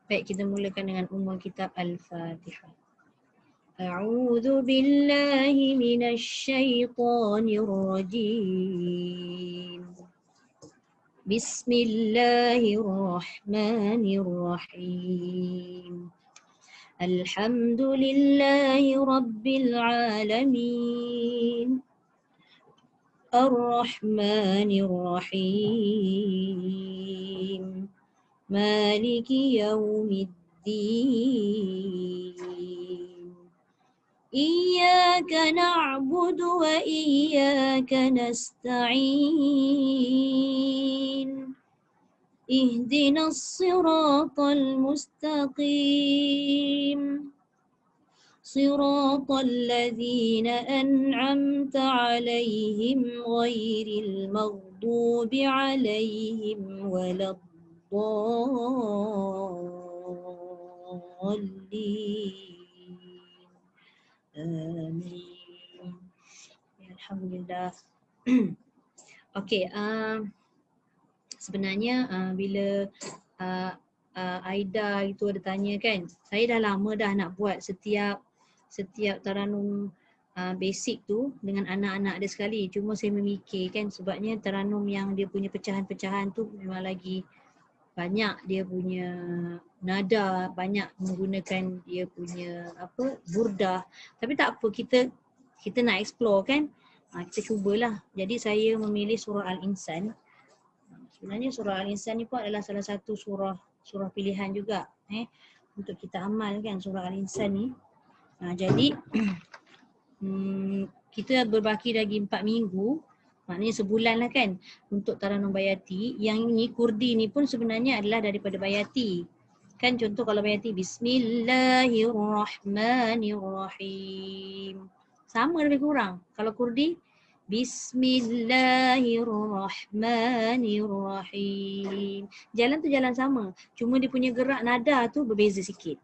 Baik, kita mulakan dengan Ummul Kitab Al-Fatihah. A'udzu billahi minasy syaithanir rajim. Bismillahirrahmanirrahim. Alhamdulillahi rabbil alamin. Ar-Rahmanir Rahim. Maliki yaumiddin. Iyyaka na'budu wa iyyaka nasta'in. Ihdinas siratal mustaqim. صراط الذين أنعمت عليهم غير المغضوب عليهم ولا الضالين آمين. Alhamdulillah. Okey, sebenarnya bila Aida itu ada tanya kan, saya dah lama dah nak buat setiap taranum basic tu dengan anak-anak dia sekali. Cuma saya memikirkan sebabnya taranum yang dia punya pecahan-pecahan tu memang lagi banyak, dia punya nada, banyak menggunakan dia punya burdah. Tapi tak apa, kita nak explore kan. Kita cubalah. Jadi saya memilih surah Al-Insan. Sebenarnya surah Al-Insan ni pun adalah salah satu surah pilihan juga untuk kita amal kan, surah Al-Insan ni. Jadi kita berbaki lagi 4 minggu, maknanya sebulan lah kan untuk Taranum Bayati. Yang ini Kurdi ni pun sebenarnya adalah daripada Bayati. Kan contoh kalau Bayati Bismillahirrahmanirrahim, sama lebih kurang. Kalau Kurdi Bismillahirrahmanirrahim. Jalan tu jalan sama, cuma dia punya gerak nada tu berbeza sikit.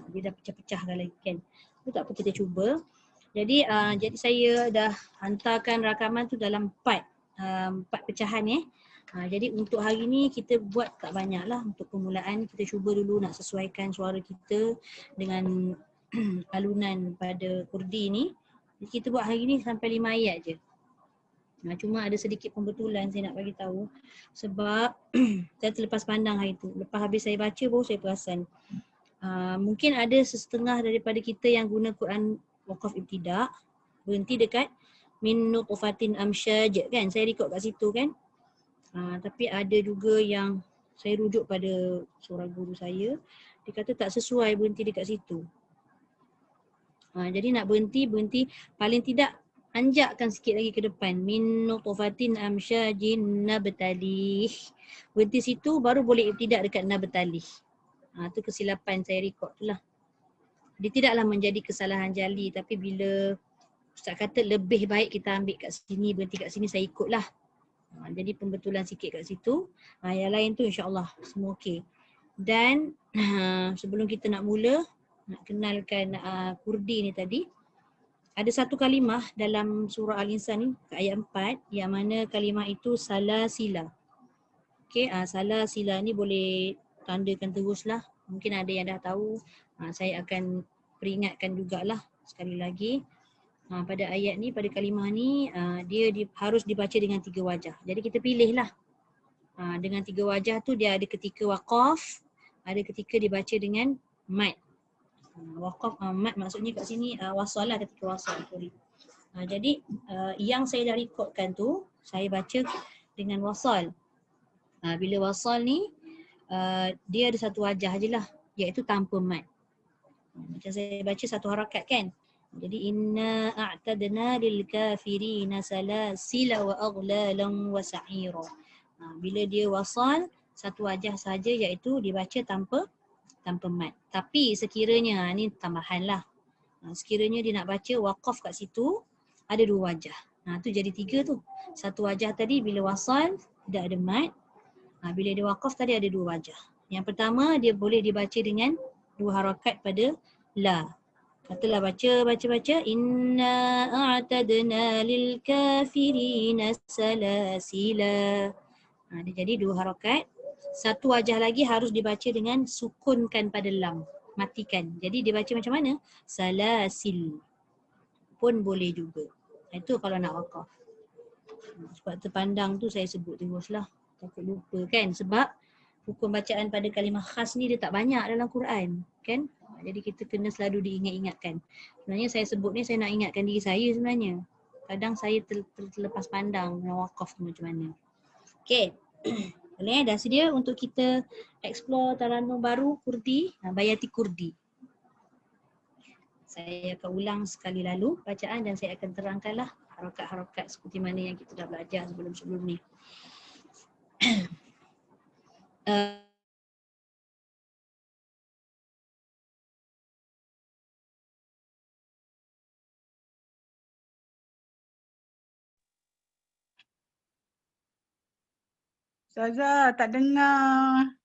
Dia dah pecah-pecahkan lagi kan. Tu tak apa, kita cuba. Jadi saya dah hantarkan rakaman tu dalam 4 pecahan jadi untuk hari ni kita buat tak banyak lah. Untuk permulaan kita cuba dulu nak sesuaikan suara kita dengan alunan pada Kurdi ni. Jadi kita buat hari ni sampai 5 ayat je. Cuma ada sedikit pembetulan saya nak bagi tahu sebab saya terlepas pandang hari tu. Lepas habis saya baca baru saya perasan. Mungkin ada setengah daripada kita yang guna Quran Waqaf Ibtida' berhenti dekat min nutfatin amsyaj kan, saya record kat situ kan. Tapi ada juga yang saya rujuk pada surah guru saya, dia kata tak sesuai berhenti dekat situ. Jadi nak berhenti paling tidak anjakkan sikit lagi ke depan, min nutfatin amsyajin nabtalih. Berhenti situ baru boleh ibtida' dekat nabtalih. Tu kesilapan saya record tu lah. Dia tidaklah menjadi kesalahan jali, tapi bila Ustaz kata lebih baik kita ambil kat sini, berhenti kat sini, saya ikut lah. Jadi pembetulan sikit kat situ. Yang lain tu insyaAllah semua okey. Dan sebelum kita nak mula, nak kenalkan Kurdi ni tadi, ada satu kalimah dalam surah Al-Insan ni, ayat 4, yang mana kalimah itu salasila. Okey, salasila ni boleh tandakan teruslah. Mungkin ada yang dah tahu. Saya akan peringatkan jugalah sekali lagi. Pada ayat ni, pada kalimah ni, dia harus dibaca dengan 3 wajah. Jadi kita pilihlah. Dengan 3 wajah tu dia ada ketika waqaf, ada ketika dibaca dengan mat. Waqaf, mat maksudnya kat sini wasal lah, ketika wasal. Jadi yang saya dah rekodkan tu, saya baca dengan wasal. Bila wasal ni, dia ada satu wajah je lah, iaitu tanpa mat. Macam saya baca satu harakat kan. Jadi inna a'tadna lil kafirina salasila wa aghlalan wa sa'ira. Bila dia wasal, satu wajah saja iaitu dibaca tanpa mat. Tapi sekiranya, ni tambahan lah, sekiranya dia nak baca waqaf kat situ, ada 2 wajah. Tu jadi 3 tu. Satu wajah tadi bila wasal tidak ada mat. Bila dia waqaf tadi ada 2 wajah. Yang pertama dia boleh dibaca dengan 2 harakat pada la. Katalah baca inna a'tadna lil kafirina salasila. Dia jadi 2 harakat. Satu wajah lagi harus dibaca dengan sukunkan pada lam. Matikan. Jadi dia baca macam mana? Salasil pun boleh juga. Itu kalau nak wakaf. Sebab terpandang tu saya sebut teruslah. Takut lupa kan. Sebab hukum bacaan pada kalimah khas ni dia tak banyak dalam Quran. Kan? Jadi kita kena selalu diingat-ingatkan. Sebenarnya saya sebut ni saya nak ingatkan diri saya sebenarnya. Kadang saya terlepas pandang dengan wakaf tu macam mana. Okay. Boleh dah sedia untuk kita explore Taranum baru Kurdi, Bayati Kurdi. Saya akan ulang sekali lalu bacaan dan saya akan terangkanlah harokat-harokat seperti mana yang kita dah belajar sebelum-sebelum ni. Ustazah, tak dengar.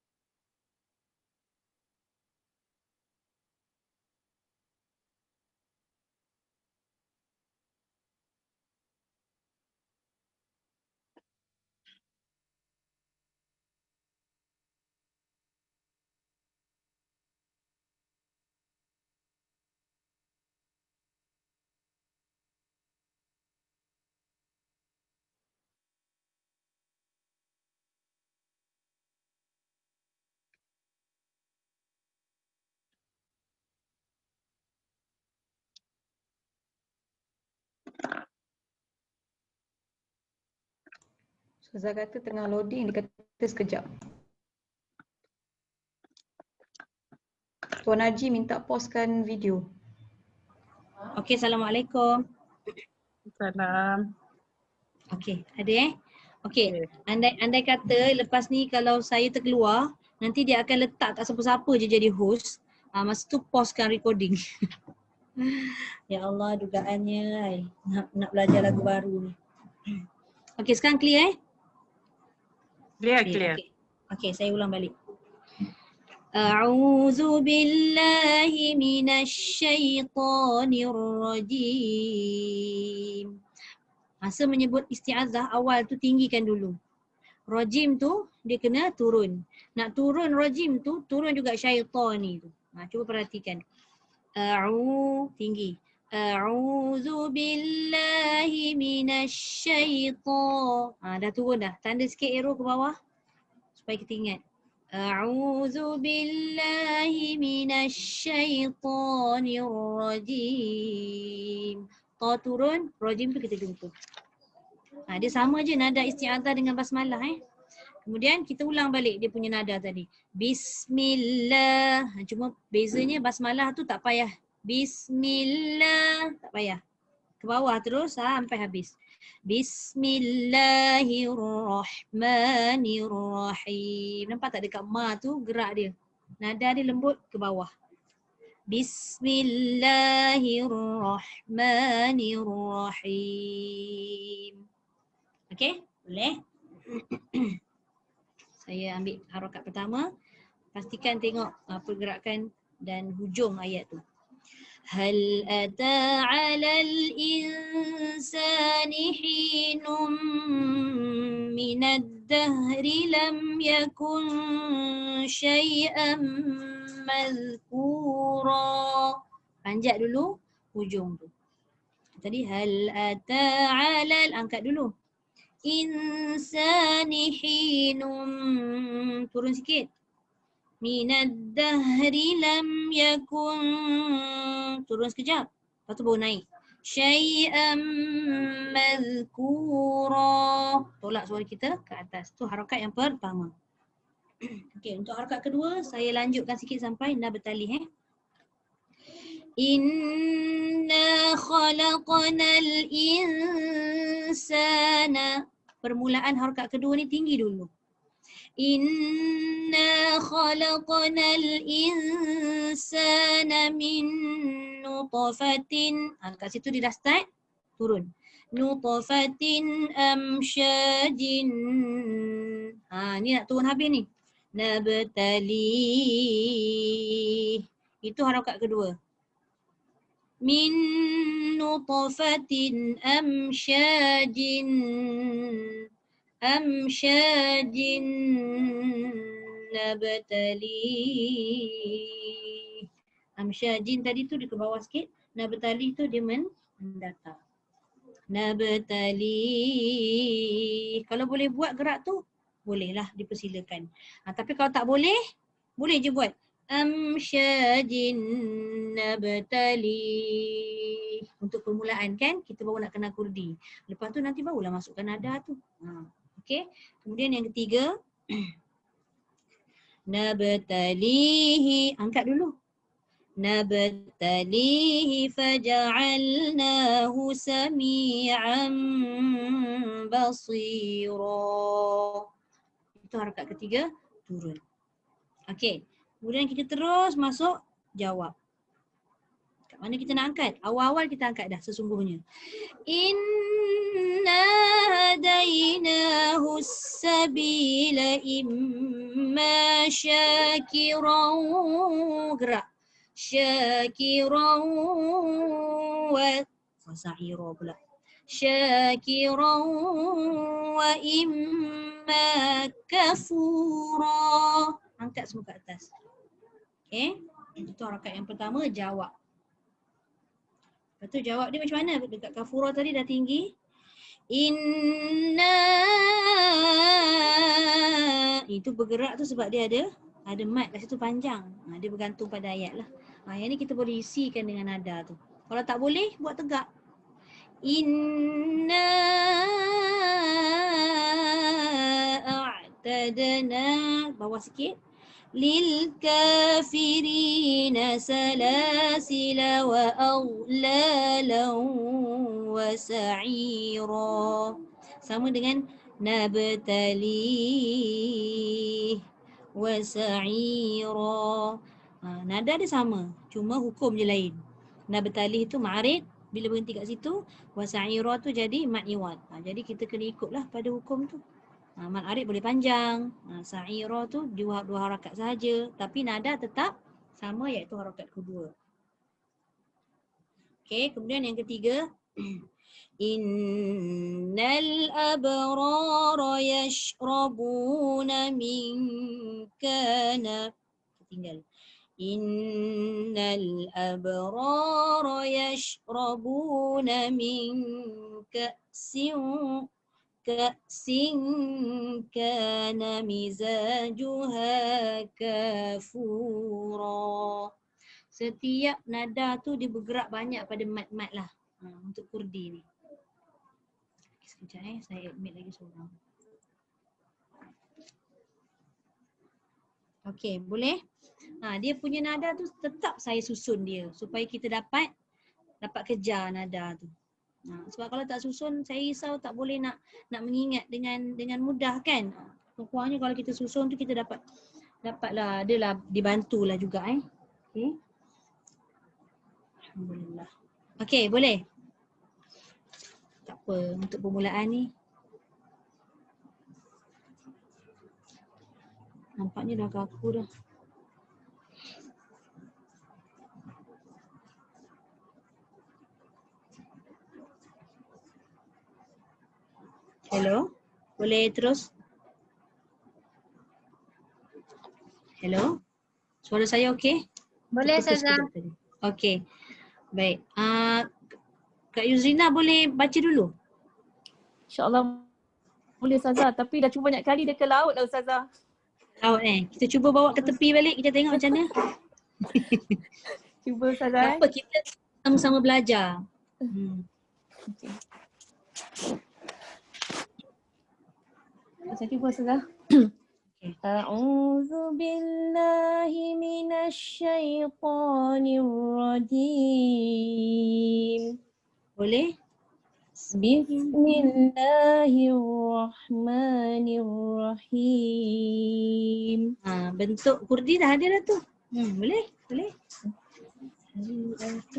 Ustazah kata tengah loading, dia kata sekejap. Tuan Haji minta pauskan video. Okey, Assalamualaikum. Salam. Okey, ada Okey, andai kata lepas ni kalau saya terkeluar, nanti dia akan letak tak siapa-siapa je jadi host. Masa tu pauskan recording. Ya Allah, dugaannya nak belajar lagu baru ni. Okey, sekarang clear Clear. Okey, saya ulang balik. A'udzu billahi minasyaitonir rajim. Masa menyebut isti'azah awal tu tinggikan dulu. Rajim tu dia kena turun. Nak turun rajim tu, turun juga syaitan ni tu. Cuba perhatikan. Tinggi. A'udzu billahi minasyaiton. Dah turun dah. Tanda sikit arrow ke bawah supaya kita ingat. A'udzu billahi minasyaitonir rajim. Ta turun, rajim tu kita jumpa. Dia sama je nada isti'adzah dengan basmalah Kemudian kita ulang balik dia punya nada tadi. Bismillah. Cuma bezanya basmalah tu tak payah. Bismillah. Tak payah. Ke bawah terus sampai habis. Bismillahirrahmanirrahim. Nampak tak dekat ma tu gerak dia. Nada dia lembut ke bawah. Bismillahirrahmanirrahim. Okey, boleh? Saya ambil harokat pertama. Pastikan tengok pergerakan dan hujung ayat tu. Hal ata 'alal insani hinum minad dahri lam yakun syai'an madhkura. Panjat dulu hujung tu. Tadi hal ata 'alal, angkat dulu. Insani hinum, turun sikit. Minad dahri lam yakun, turun sekejap. Lepas tu baru naik. Syai'an madhkura, tolak suara kita ke atas. Tu harakat yang pertama. Okey, untuk harakat kedua saya lanjutkan sikit sampai na bertalih Inna khalaqanal insana. Permulaan harakat kedua ni tinggi dulu. Inna khalaqanal insana min nutfatin. Kat situ dia dah start turun. Nutfatin amsyajin. Ni nak turun habis ni. Nabtali. Itu harakat kedua. Min nutfatin amsyajin. nabtalih. Amsyajin tadi tu dia ke bawah sikit. Nabtalih tu dia mendatar. Nabtalih. Kalau boleh buat gerak tu, bolehlah dipersilakan. Tapi kalau tak boleh, boleh je buat. Amsyajin nabtalih. Untuk permulaan kan, kita baru nak kenal kurdi. Lepas tu nanti barulah masukkan nada tu. Okey. Kemudian yang ketiga. Nabtalihi. Angkat dulu. Nabtalihi faja'alnahu sami'an basira. Itu harakat ketiga, turun. Okey. Kemudian kita terus masuk jawab. Kat mana kita nak angkat? Awal-awal kita angkat dah sesungguhnya. Inna hadainahu as-sabila imma syakiran. Gerak. Syakiran wa sa'ira pula. Syakiran wa imma kafura. Angkat semua ke atas. Okay. Itu harakat yang pertama, jawab. Lepas tu jawab dia macam mana? Dekat kafura tadi dah tinggi. Inna. Itu bergerak tu sebab dia ada mat kat situ panjang. Dia bergantung pada ayat lah. Yang ni kita boleh isikan dengan nada tu. Kalau tak boleh, buat tegak. Inna a'tadna. Bawah sikit. Lil kafirina salasila wa aghlalan wa sa'ira. Sama dengan nabtalih wa sa'ira. Nada dia sama, cuma hukum je lain. Nabtalih tu ma'arid, bila berhenti kat situ, wa sa'ira tu jadi mad iwad. Jadi kita kena ikutlah pada hukum tu. Mad arid boleh panjang, sa'ira tu dua harakat sahaja, tapi nada tetap sama iaitu harakat kedua. Okey, kemudian yang ketiga. Innal abrara yashrabuna min kana. Tinggal. Innal abrara yashrabuna min ka'sin kana mizajuha kafura. Setiap nada tu dia bergerak banyak pada mat-mat lah. Untuk kurdi ni. Sekejap saya admit lagi seorang. Okey, boleh? Dia punya nada tu tetap saya susun dia supaya kita dapat kejar nada tu. Sebab kalau tak susun, saya risau tak boleh nak mengingat dengan mudah kan. Kurangnya kalau kita susun tu kita dapatlah adalah dibantulah juga Okey. Alhamdulillah. Okey, boleh. Tak apa untuk permulaan ni. Nampaknya dah kaku dah. Hello? Boleh terus? Hello? Suara saya okey? Boleh, Ustazah. Okey. Baik. Kak Yuzrina boleh baca dulu? InsyaAllah boleh Ustazah, tapi dah cuba banyak kali dia ke laut lah Ustazah. Laut Kita cuba bawa ke tepi balik, kita tengok macam mana. Cuba Ustazah. Tak apa, kita sama-sama belajar. Okay. Saya cuba Ustazah. A'udzu billahi minasy syaithanir rajim. Boleh? Bismillahirrahmanirrahim. Bentuk kurdi dah ada dah tu. Boleh? Boleh?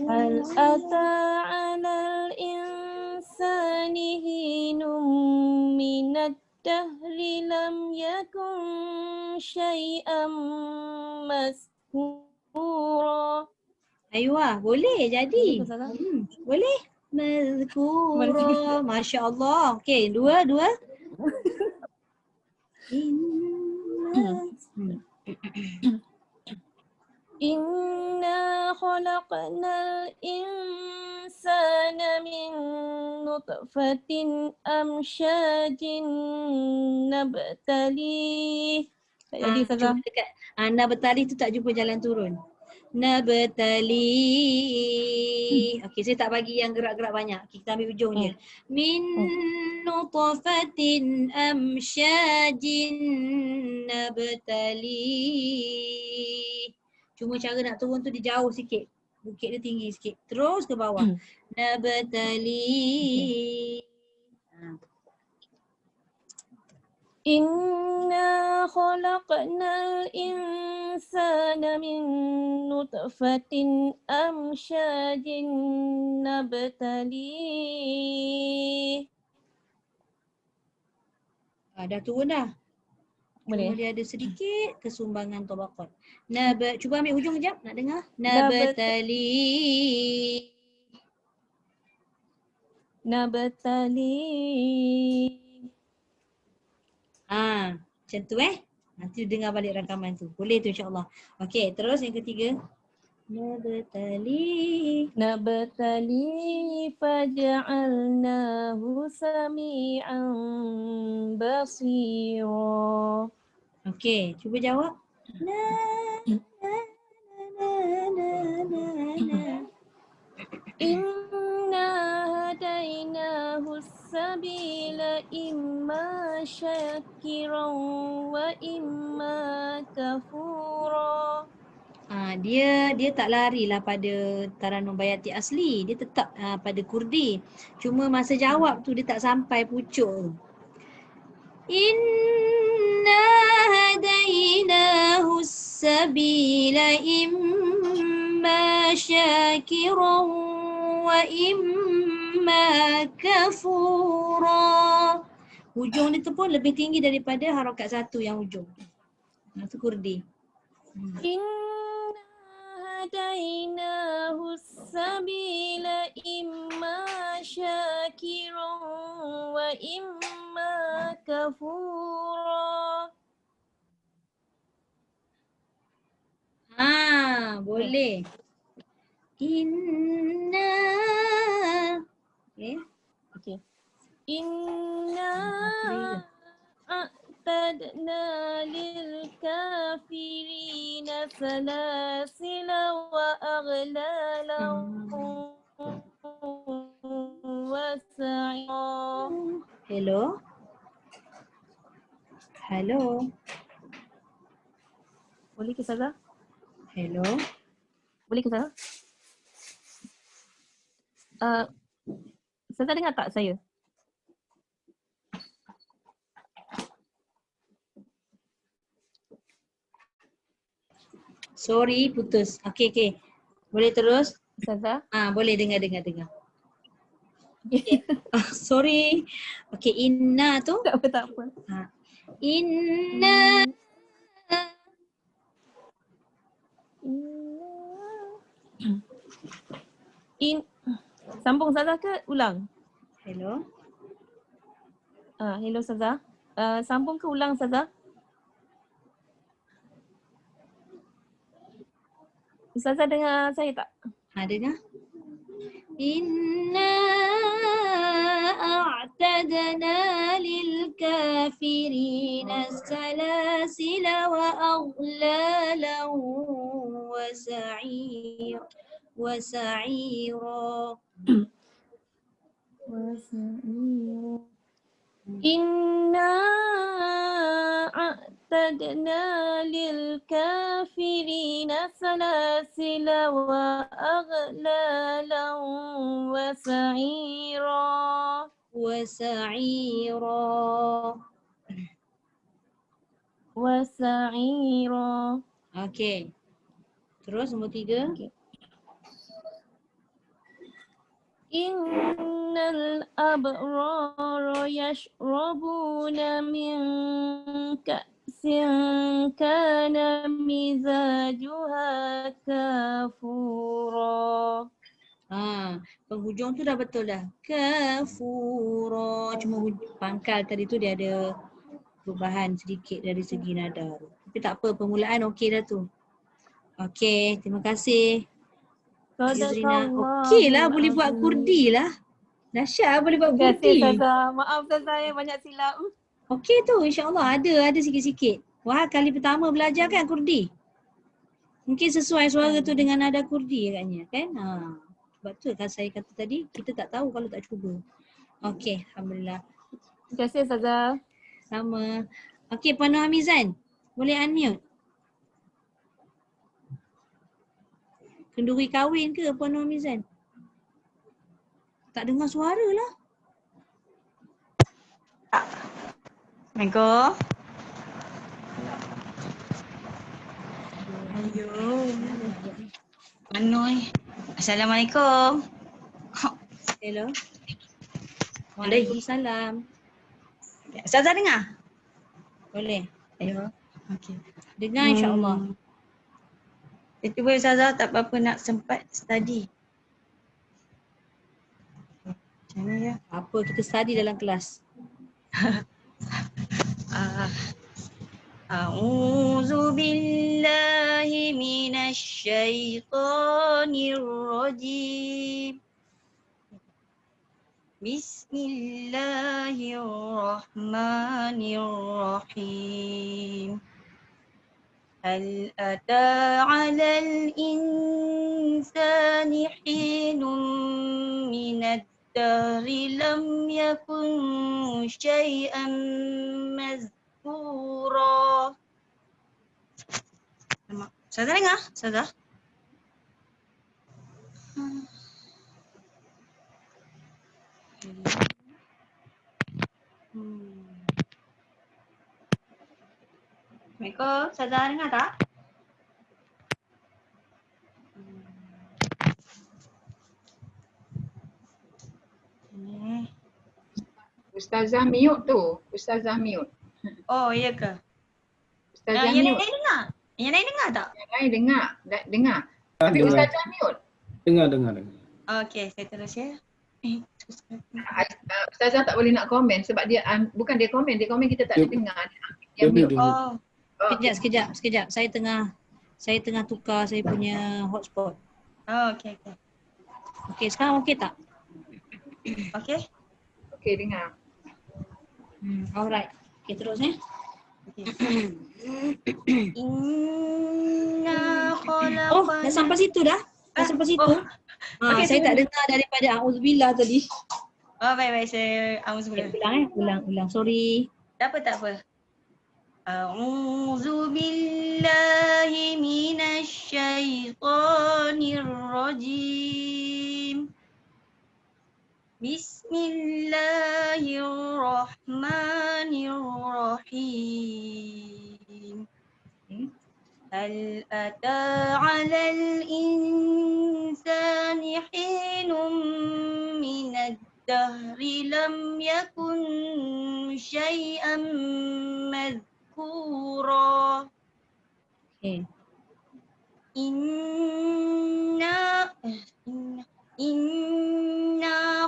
Hal ata 'alal insani hinum minad dahri lam yakun syai'an mazkura. Aywa, boleh jadi. Boleh? Mazkura. Masya Allah. Okey, dua. Inna khalaqnal insana min nutfatin amsyajin nabtalih. Tak jadi Ustazah. Cuba dekat nabtali tu tak jumpa jalan turun. Nabtali. Okey, saya tak bagi yang gerak-gerak banyak. Kita ambil ujung je. Min nutfatin amsyajin nabtali. Cuma cara nak turun tu dia jauh sikit. Bukit dia tinggi sikit. Terus ke bawah. Nabtali. Inna khalaqnal insana min nutfatin amsyajin nabtalih. Dah turun dah. Boleh? Cuma dia ada sedikit kesumbangan tabaqat. Cuba ambil hujung kejap nak dengar. Nabtali. Macam tu Nanti dengar balik rakaman tu. Boleh tu insya-Allah. Okey, terus yang ketiga. Nabtali faja'alnahu sami'an basira. Okey, cuba jawab. Inna hadainahu sabila imma syakiran wa imma kafura. Dia tak larilah pada Taranum Bayati asli. Dia tetap pada Kurdi. Cuma masa jawab tu dia tak sampai pucuk. Inna hadainahu sabila imma syakiran wa imma kafura. Hujung dia tu pun lebih tinggi daripada harakat satu yang hujung. Itu Kurdi. Inna hadainahu sabila imma syakiran wa imma kafura. Boleh. Inna. Okay. Inna a'tadna lil kafirina salasila wa aghlalan wa sa'ira. Hello. Boleh ke Ustazah? Hello. Boleh ke Ustazah? Ustazah dengar tak saya? Sorry, putus. Okey. Boleh terus? Ustazah? Boleh dengar. Sorry. Okey, inna tu? Tak apa. Inna. Sambung Ustazah ke ulang? Hello. Hello Ustazah. Sambung ke ulang Ustazah? Ustazah dengar saya tak? Dengar. Inna a'tadna lil kafirina salasila wa aghlalan wa sa'ira. Inna a'tadna lil kafirina salasila wa aghlalan wa sa'ira. Okey. Terus nombor 3. Okay. Innal abrara yashrabuna min ka'sin kana mizajuha kafura. Penghujung tu dah betul dah. Kafura. Cuma pangkal tadi tu dia ada perubahan sedikit dari segi nada tu. Tapi tak apa, permulaan okey dah tu. Okey, terima kasih. Yusrina. Okey lah, boleh buat kurdi lah. Dahsyat boleh buat Terima kasih kurdi. Ustazah. Maaf Ustazah yang banyak silap. Okey tu, insyaAllah ada sikit-sikit. Wah, kali pertama belajar kan kurdi? Mungkin sesuai suara tu dengan nada kurdi agaknya kan? Sebab tu kan saya kata tadi, kita tak tahu kalau tak cuba. Okey, Alhamdulillah. Terima kasih Ustazah. Sama. Okey, Puan Nur Hamizan, boleh unmute? Kenduri kahwin ke Puan Nur Hamizan? Tak dengar suara lah. Assalamualaikum. Ayo. Manoi. Assalamualaikum. Hello. Waalaikumsalam. Ustazah dengar? Boleh. Ayo. Okey. Dengar insyaAllah. Itu boleh Ustazah, tak apa-apa nak sempat study. Macam mana ya? Apa kita study dalam kelas? A'udzu billahi minasy syaithanir rajim. Bismillahirrahmanirrahim. Hal ata 'alal insani hinun minad dahri lam yakun syai'an mazkura. Ustazah dengar? Ustazah? Assalamualaikum. Ustazah dengar tak? Ustazah mute tu. Ustazah mute. Oh, iya ke? Ustazah yang mute. lain dengar? Yang lain dengar tak? Yang lain dengar. Dengar. Tapi Ustazah mute. Dengar. Okey, saya terus ya. Ustazah tak boleh nak komen sebab dia bukan dia komen kita tak Dia- ada dengar. dia Dia mute. mute. Oh, Sekejap. Saya tengah tukar saya punya hotspot. okey. Okey, sekarang okey tak? Okey. Okey, dengar. Alright. Okey, terus ya. Inna Oh, dah sampai situ dah? Dah sampai situ? Oh. Okey, Saya tak silakan. dengar daripada A'udzubillah tadi. Oh, baik. Saya auzubillah. Ulang. Sorry. Tak apa. A'udzu billahi minasy syaithanir rajim. Bismillahirrahmanirrahim. Hal ata 'alal insani hinun minad dahri lam yakun syai'an madhkura. Okey. Inna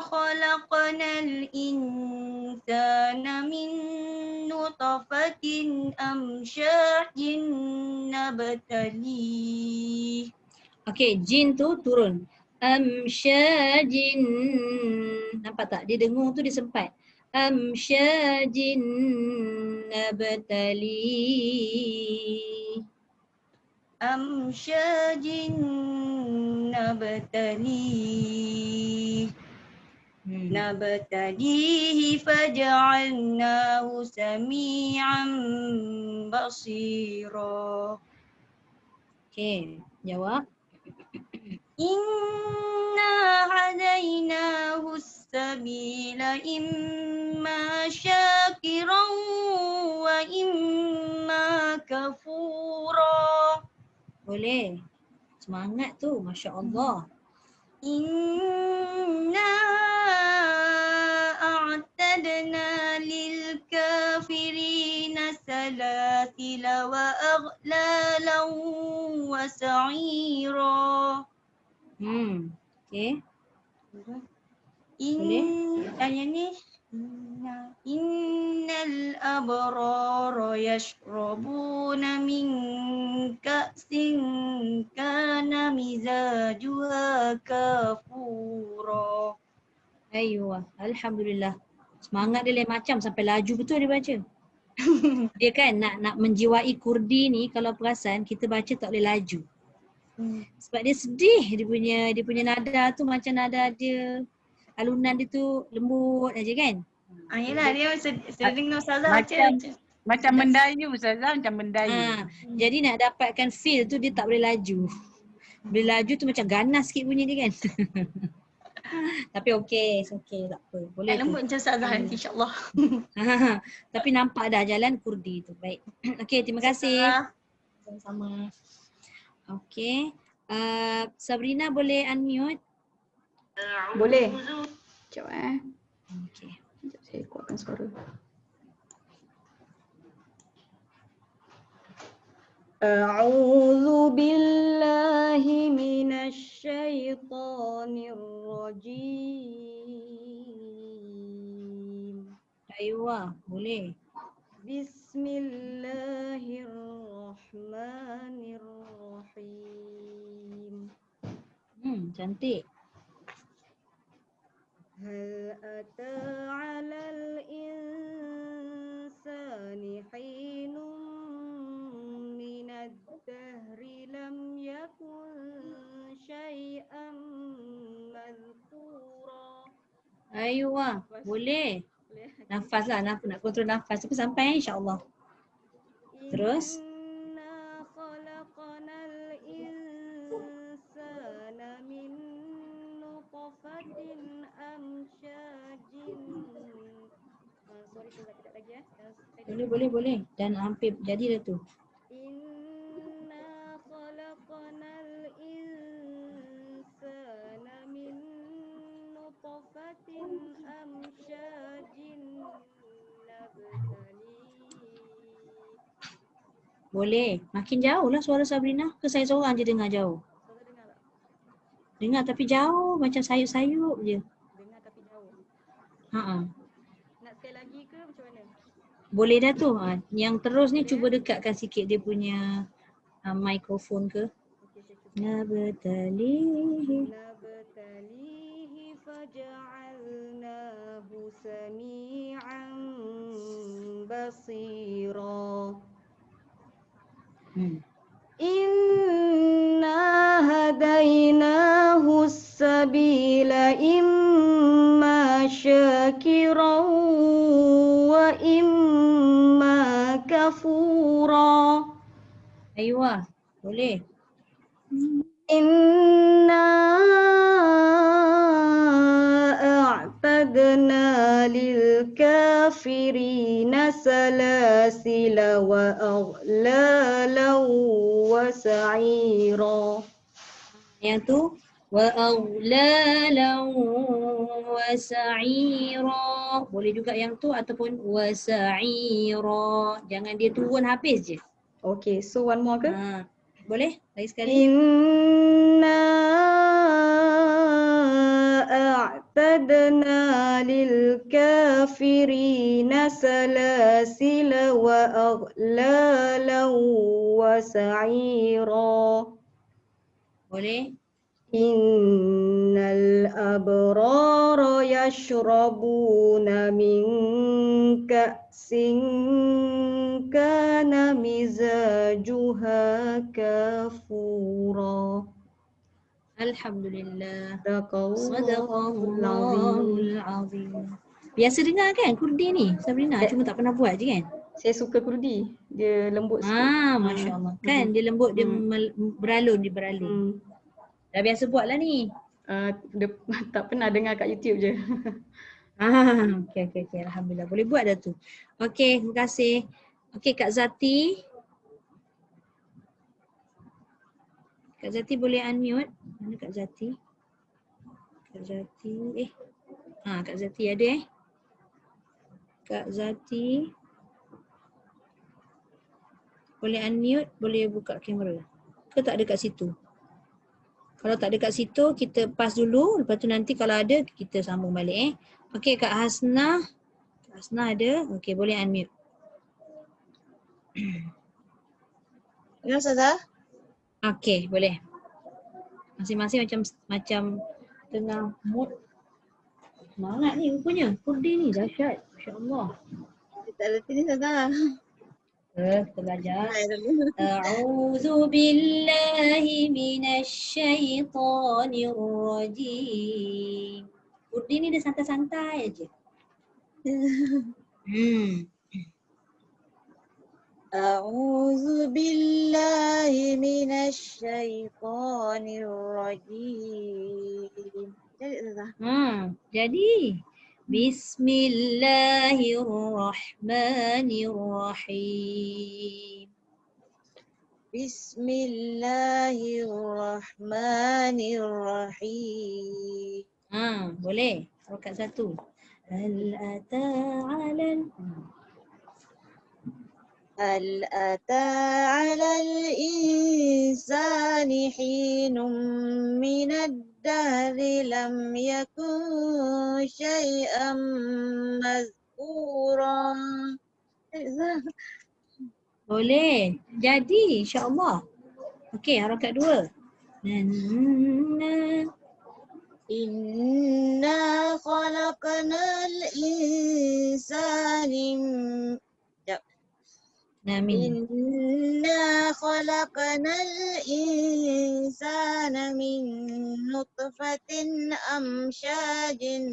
khalaqnal insana min nutfatin amsyajin nabtalih. Okey, jin tu turun. Amsyajin. Nampak tak? Dia dengung tu dia sempat. Amsyajin nabtali. Amsyajin nabtalih. Nabtalihi faja'alnahu sami'an basira. Okey, jawab. Inna hadainahu sabila imma syakiran wa imma kafura. Boleh. Semangat tu, Masya Allah. Inna a'tadna lil kafirina salasila wa aghlalan wa sa'ira. Okey. Yang ni innal abrara yashrabuna min ka'sin kana mizajuha kafura. Aywa, alhamdulillah. Semangat dia lain macam sampai laju betul dia baca. Dia kan nak menjiwai Kurdi ni, kalau perasan kita baca tak boleh laju. Sebab dia sedih, dia punya nada tu macam nada dia, alunan dia tu lembut aja kan. Yelah dia saya dengar Ustazah baca Macam mendayu Ustazah, macam mendayu. Jadi nak dapatkan feel tu dia tak boleh laju. Bila laju tu macam ganas sikit bunyi dia kan. Tapi okey, it's okay, tak apa. Boleh tu. lembut macam Ustazah nanti insyaAllah. Tapi nampak dah jalan Kurdi tu. Baik. Okey, terima kasih. Sama-sama. Okey. Sabrina boleh unmute? Boleh. Sekejap Okey. Sekejap saya kuatkan suara. A'udzu billahi minasy syaithanir rajim. Aywa, boleh. Bismillahirrahmanirrahim. Cantik. هل أتى على الإنسان حين من الدهر لم يكن شيئا مذكورا. Aywa, boleh. Nafas lah, nak kontrol nafas. Tapi sampai insyaAllah. Terus. Inna khalaqanal insana min nutfatin amsyajin. Sorry saya tidak lagi ya. Boleh. Dan hampir jadi dah tu. Inna khalaqanal insana min nutfatin amsyajin nabtali. Boleh. Makin jauh lah suara Sabrina. Ke saya seorang je dengar jauh? Saudara dengar tak? Dengar tapi jauh. Macam sayup-sayup je. Dengar tapi jauh. Ha. Nak sekali lagi ke macam mana? Boleh dah tu. Yang terus ni cuba dekatkan sikit dia punya mikrofon ke. Okey, saya cuba. Nabtalihi. Nabtalihi faja'alnahu sami'an basira. Inna hadainahu as-sabila imma syakiran wa imma kafura. Aywa, boleh. Inna a'tadna lil kafirina salasila wa aghlalan wa sa'ira. Yang tu. Wa aghlalan wa sa'ira. Boleh juga yang tu ataupun wa sa'ira. Jangan dia turun habis je. Okay, so one more ke? Boleh? Lagi sekali. Inna a'tadna lil kafirina salasila wa aghlalan wa sa'ira. Boleh? Innal abrara yashrabuna min ka'sin kana mizajuha kafura. Alhamdulillah. Sadaqallahul Sadaqallahul azim. Biasa dengar kan Kurdi ni Sabrina? Cuma tak pernah buat je kan? Saya suka Kurdi. Dia lembut sikit. Masya Allah. Kan dia lembut, dia beralun, dia beralun. Dah biasa buat lah ni. Dia tak pernah dengar kat YouTube je. Okay. Alhamdulillah. Boleh buat dah tu. Okay, terima kasih. Okay, Kak Zati. Kak Zati boleh unmute. Mana Kak Zati? Kak Zati. Kak Zati ada Kak Zati. Boleh unmute, boleh buka kamera. Ke tak ada kat situ? Kalau tak ada kat situ, kita pass dulu. Lepas tu nanti kalau ada, kita sambung balik Okey, Kak Hasnah. Kak Hasnah ada. Okey, boleh unmute. Ya Ustazah? Okey, boleh. Masing-masing macam tengah mood. Semangat ni rupanya. Kurdi ni dahsyat. Masya Allah. Tak ada sini Ustazah. Kita belajar. Hai dulu. A'udzu billahi minasyaitonir rajim. Kurdi ni dia santai-santai aja. A'udzu billahi minasyaitonir rajim. Jadi Ustazah. Jadi Bismillahirrahmanirrahim. Bismillahirrahmanirrahim. Boleh. Rokat 1. Hal ata 'alal هل أتى على الإنسان حين من الدهر لم يكن شيئا مذكورا. Boleh. Jadi insya-Allah. Okey, harakat 2. Inna khalaqnal insani Inna khalaqnal insana min nutfatin amsyajin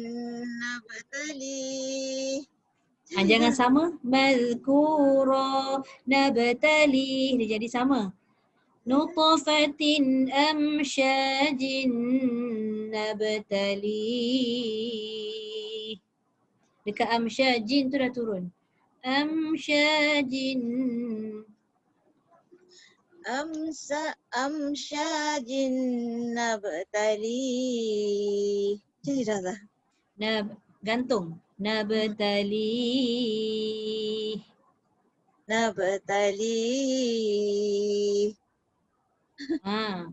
nabtalih. Jangan sama. Mazkura nabtalih. Dia jadi sama. Nutfatin amsyajin nabtalih. Dekat amsyajin tu dah turun. Amsyajin nabtalih. Jadi dah. Gantung. Nabtalih.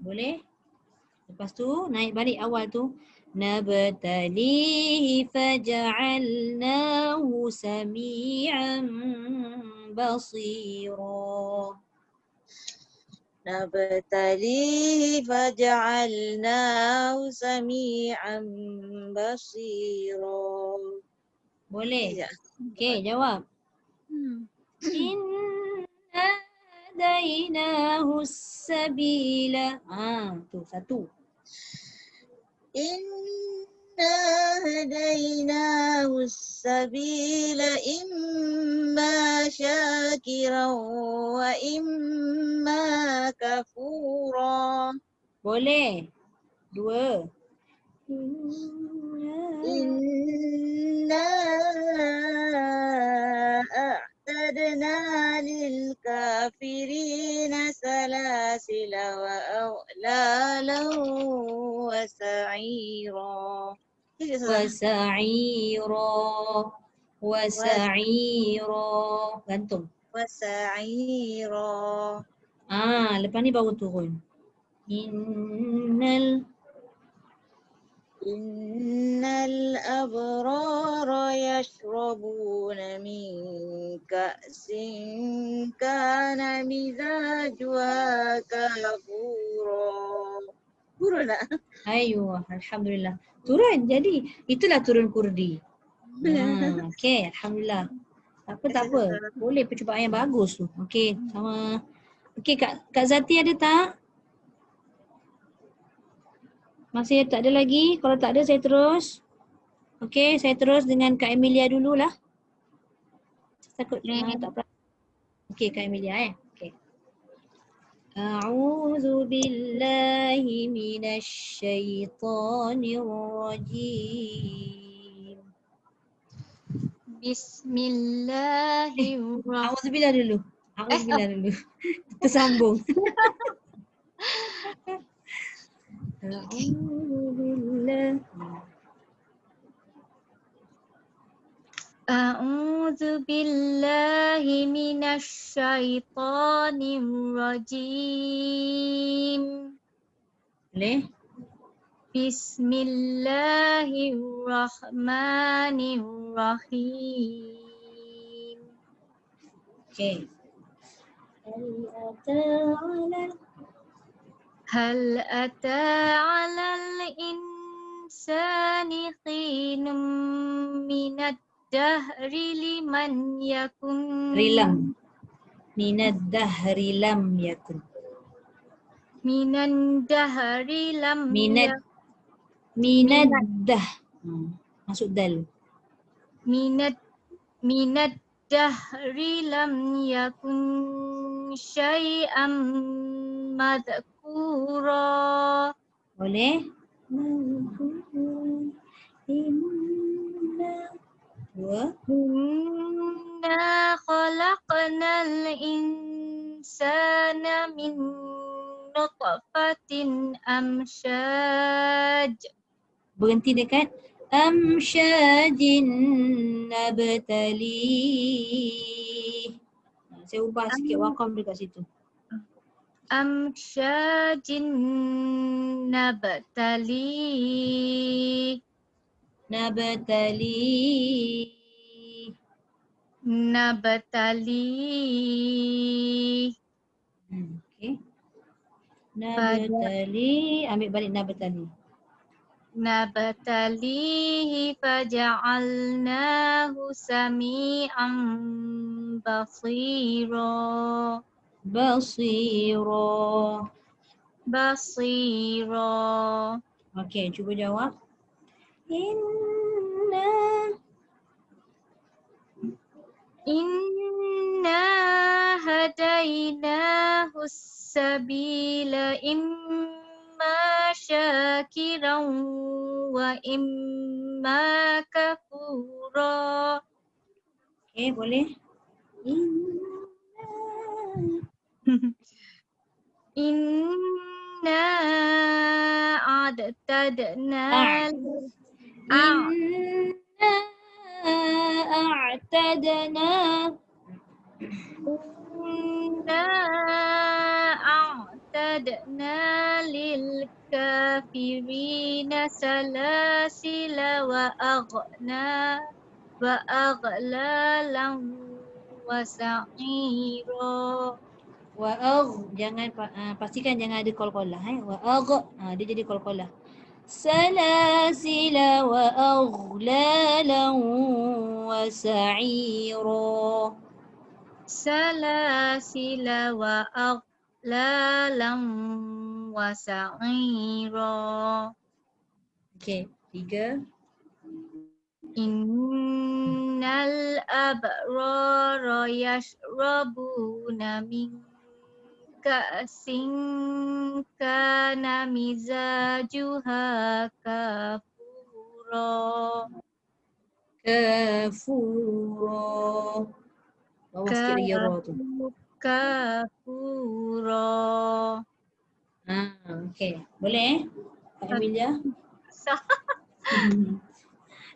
Boleh? Lepas tu naik balik awal tu. Nabtalihi faja'alnahu sami'an basira. Nabtalihi faja'alnahu sami'an basira. Boleh? Okey, jawab. Inna hadainahu sabila. Tu satu. Inna hadainahu sabila imma syakiran wa imma kafura. Boleh. 2. Inna a'tadna lil kafirina salasila wa aghlalan wa sa'ira. Wa sa'ira. Gantung. Wa sa'ira. Lepas ni baru turun. Innal abrara yashrabuna min ka'sin kana mizajuha kafura. Turun tak? Ayuh, alhamdulillah. Turun. Jadi itulah turun Kurdi. Okey, alhamdulillah. Tak apa. Boleh percubaan yang bagus tu. Okey, sama. Okey, Kak Zati ada tak? Masih tak ada lagi? Kalau tak ada saya terus. Okey, saya terus dengan Kak Emilia dululah. Takut tak pernah. Okey, Kak Emilia Okey. A'udzu billahi minasy syaithanir rajim. Bismillahirrahmanirrahim. A'udzubillah dulu. A'udzubillah dulu. Tersambung. A'udzu billahi minasy syaithanir rajim. Boleh? Bismillahirrahmanirrahim. Okay. Hal ata 'alal insani hinum minad dahri liman yakun Rilam. Minad dahri lam yakun. minan dahri lam Minad. Minad dah. Masuk dal. minad dahri lam yakun syai'am madhkura. Boleh? Dua. Inna khalaqnal insana min nutfatin amsyaj. Berhenti dekat amsyajin nabtali. Saya ubah sikit wakam dekat situ. Amsyajin nabtali. Nabtali. Okay. Nabtali. Ambil balik nabtali. Nabtalihi faja'alnahu sami'an basira. Basira. Okey, cuba jawab. Inna hadainahu sabila imma syakiran wa imma kafura. Okey, boleh? Inna a'tadna lil kafirina salasila wa aghlalan wa sa'ira. Jangan pastikan jangan ada qalqalah dia jadi qalqalah. Salasila wa aghlalan wa sa'ira. Salasila wa aghlalan wa sa'ira. Okey, 3. Innal abrara yashrabuna min ka'sin kana mizajuha kafura. Bawah sikit lagi ra tu. Kafura. Okey. Boleh? Kak Emilia?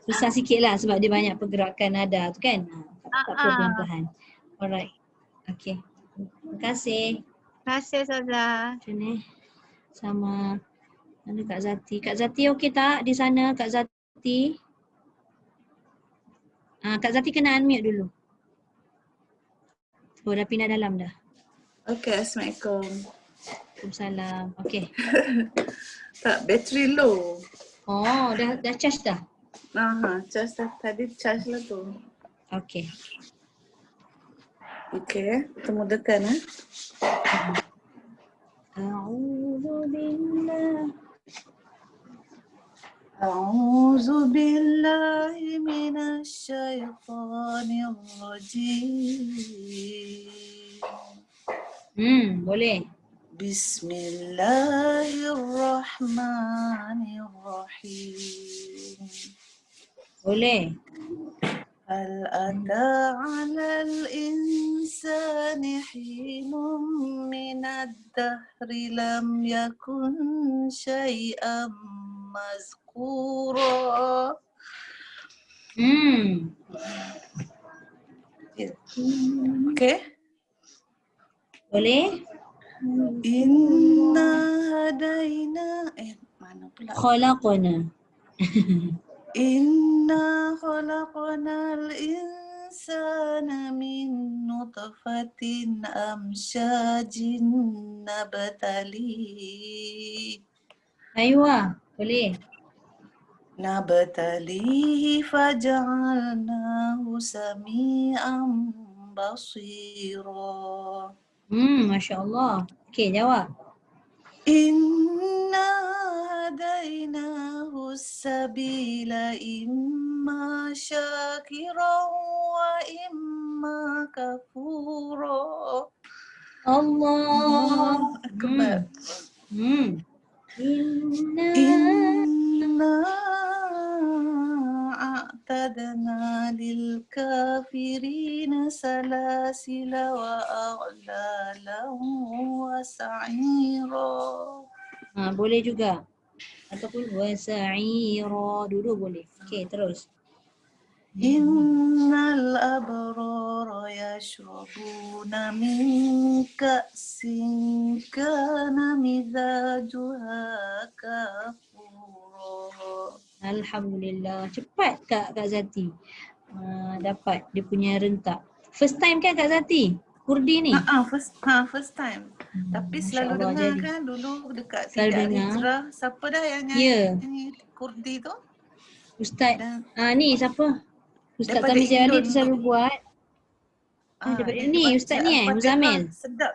Susah sikit lah sebab dia banyak pergerakan nada tu kan. Tak apa perlahan-lahan. Alright. Okey. Terima kasih. Terima kasih Ustazah. Macam ni. Sama. Mana Kak Zati? Kak Zati okey tak di sana Kak Zati? Kak Zati kena unmute dulu. Oh, dah pindah dalam dah. Okey, Assalamualaikum. Waalaikumsalam. Okey. Tak, bateri low. Oh, dah charge dah? Charge dah. Tadi charge lah tu. Okey. Okey, kita mulakan A'udzu billahi minasy syaithanir rajim. Boleh. Bismillahirrahmanirrahim. Boleh. Hal ata 'alal insani hinum minad dahri lam yakun syai'an mazkura. Okey. Boleh? Inna hadaina mana pula Khalaqna. Inna khalaqnal insana min nutfatin amsyajin nabtalihi. Aywa, boleh. Nabtalihi faja'alnahu sami'an basira. Masya Allah. Okey, jawab. Inna hadainahu sabila imma syakiran wa imma kafura. Allah. Akbar. Inna a'tadna lil kafirina salasila wa aghlalan wa sa'ira. boleh juga. Ataupun wasa'ira. Dulu boleh. Okey, terus. Innal abrara yashrabuna min ka'sin kana mizajuha kafura. Alhamdulillah. Cepat Kak Zati. Dapat dia punya rentak. First time kan Kak Zati? Kurdi ni? First time. Tapi selalu InsyaAllah dengar jadi. kan dulu dekat Selalu Tidak dengar. Hijrah. Siapa dah yang Ya. nyanyi Kurdi tu? Ustaz. Dan Ni siapa? Ustaz daripada Tamiz Jari Indon tu selalu tu. buat. Daripada dia ni baca Ustaz ni Al-Fatihah, Muzamil. Sedap.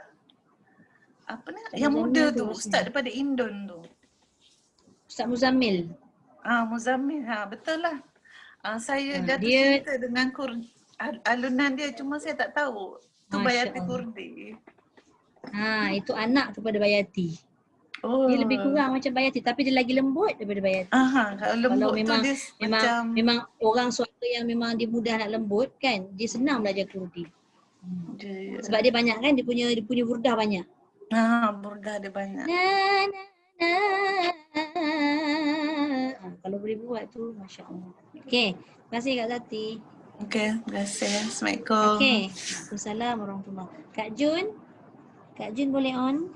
Apa ni? Ustaz Yang muda Muzamil tu. tu. Ustaz daripada Indon tu. Ustaz Muzamil. Muzamil. Betul lah. Saya jatuh dia- cinta dengan alunan dia. Cuma saya tak tahu. Tu Masya Bayati Allah. Kurdi. Itu anak kepada Bayati. Oh. Dia lebih kurang macam Bayati tapi dia lagi lembut daripada Bayati. Kalau lembut memang- tu dia macam Memang orang suara yang memang dia mudah nak lembut kan, dia senang belajar Kurdi. Sebab dia banyak kan, dia punya burdah banyak. burdah dia banyak. Kalau boleh buat tu Masya Allah. Okey, terima kasih Kak Zati. Okey, terima kasih. Assalamualaikum. Okey, Waalaikumsalam warahmatullahi. Kak Jun boleh on?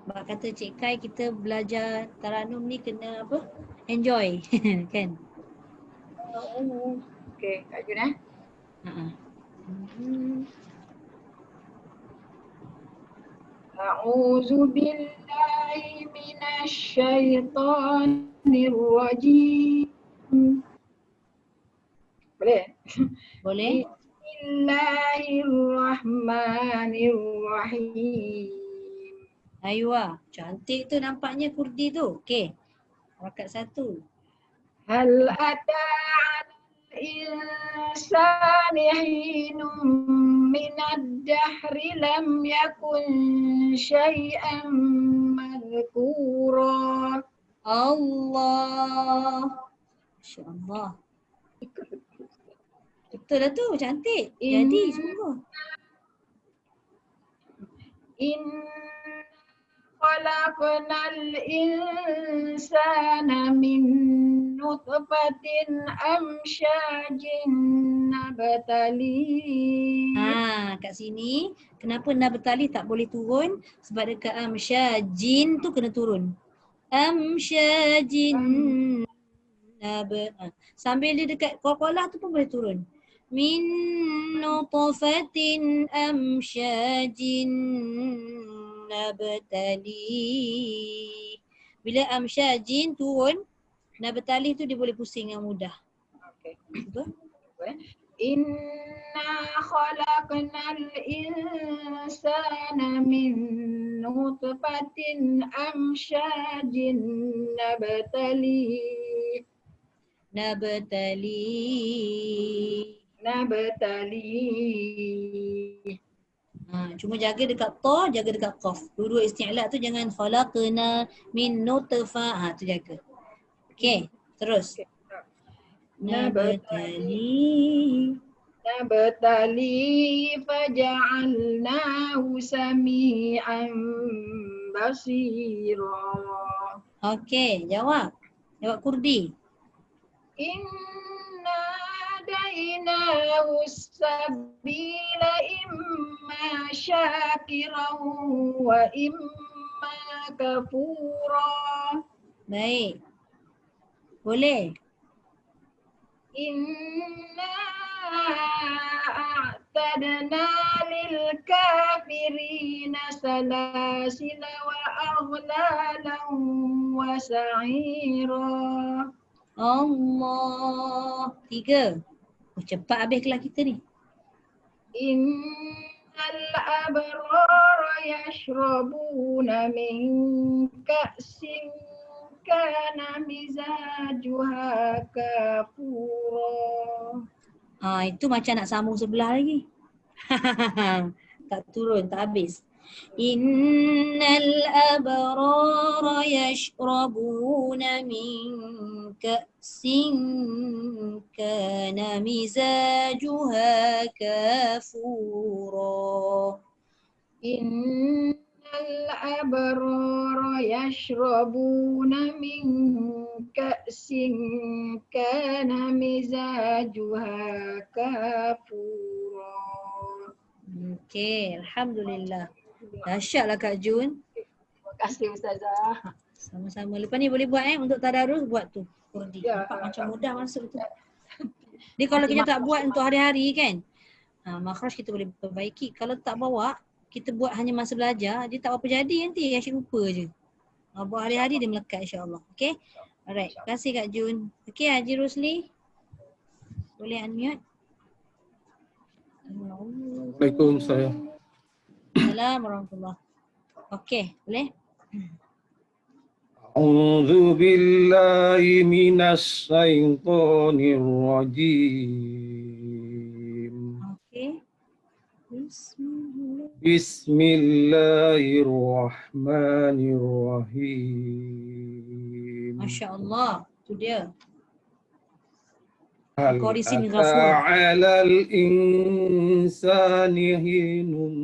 Sebab kata Cik Kai kita belajar Taranum ni kena apa? Enjoy kan? Okey, Kak Jun A'udzu billahi minasy syaithanir rajim. Boleh? Boleh? Bismillahirrahmanirrahim. Aywa, cantik tu nampaknya Kurdi tu. Okey. Rakaat 1. Hal ata'al insani hinum minad dahri lam yakun syai'an madhkura. Allah. Masya Allah. Betul lah tu, cantik. Jadi sungguh. Khalaqnal insana min nutfatin amsyajin nabtali. Kat sini kenapa nabtali tak boleh turun? Sebab dekat amsyajin tu kena turun. Amsyajin sambil dia dekat qalqalah tu pun boleh turun. Min nutfatin amsyajin nabtali. Bila amsyajin turun, nabtali tu dia boleh pusing dengan mudah. Okey. Betul? Inna khalaqnal insana min nutfatin amsyajin nabtali. Cuma jaga dekat ta, jaga dekat qaf. Dua-dua isti'la tu jangan khalaqna min nutfah. Tu jaga. Okey, terus. Nabtali faja'alnahu sami'an basira. Okey, jawab. Jawab Kurdi. Inna hadainahu sabila imma syakiran wa imma كفورا. Baik. Boleh. Inna a'tadna lil kafirina salasila wa aghlalan wa sa'ira. Allah. 3. Oh, cepat habis kelas kita ni. Innal abrara yashrabuna min ka'sin kana mizajuha kafura. Itu macam nak sambung sebelah lagi. Tak turun, tak habis. Innal abrara yashrabuna min ka'sin kana mizajuha kafura. Innal abrara yashrabuna min ka'sin kana mizajuha kafura. Okey, alhamdulillah. Dahsyatlah Kak Jun. Terima kasih Ustazah. Sama-sama. Lepas ni boleh buat untuk tadarus, buat tu. Kurdi. Ya. Nampak macam mudah masuk tu. Dia kalau kita tak buat untuk hari-hari kan, makhraj kita boleh perbaiki. Kalau tak bawa, kita buat hanya masa belajar, dia tak apa jadi nanti, asyik lupa je. Buat hari-hari dia melekat insyaAllah. Okay? Alright. Terima kasih Kak Jun. Okay, Haji Rosli. Boleh unmute? Waalaikumsalam. Assalamualaikum warahmatullahi. Okay, boleh? A'udzu billahi minas syaitonir rajim. Okay. Bismillahirrahmanirrahim. Masya Allah. Itu dia. Hal Qorisin Ghafur. ata'alal insani hinun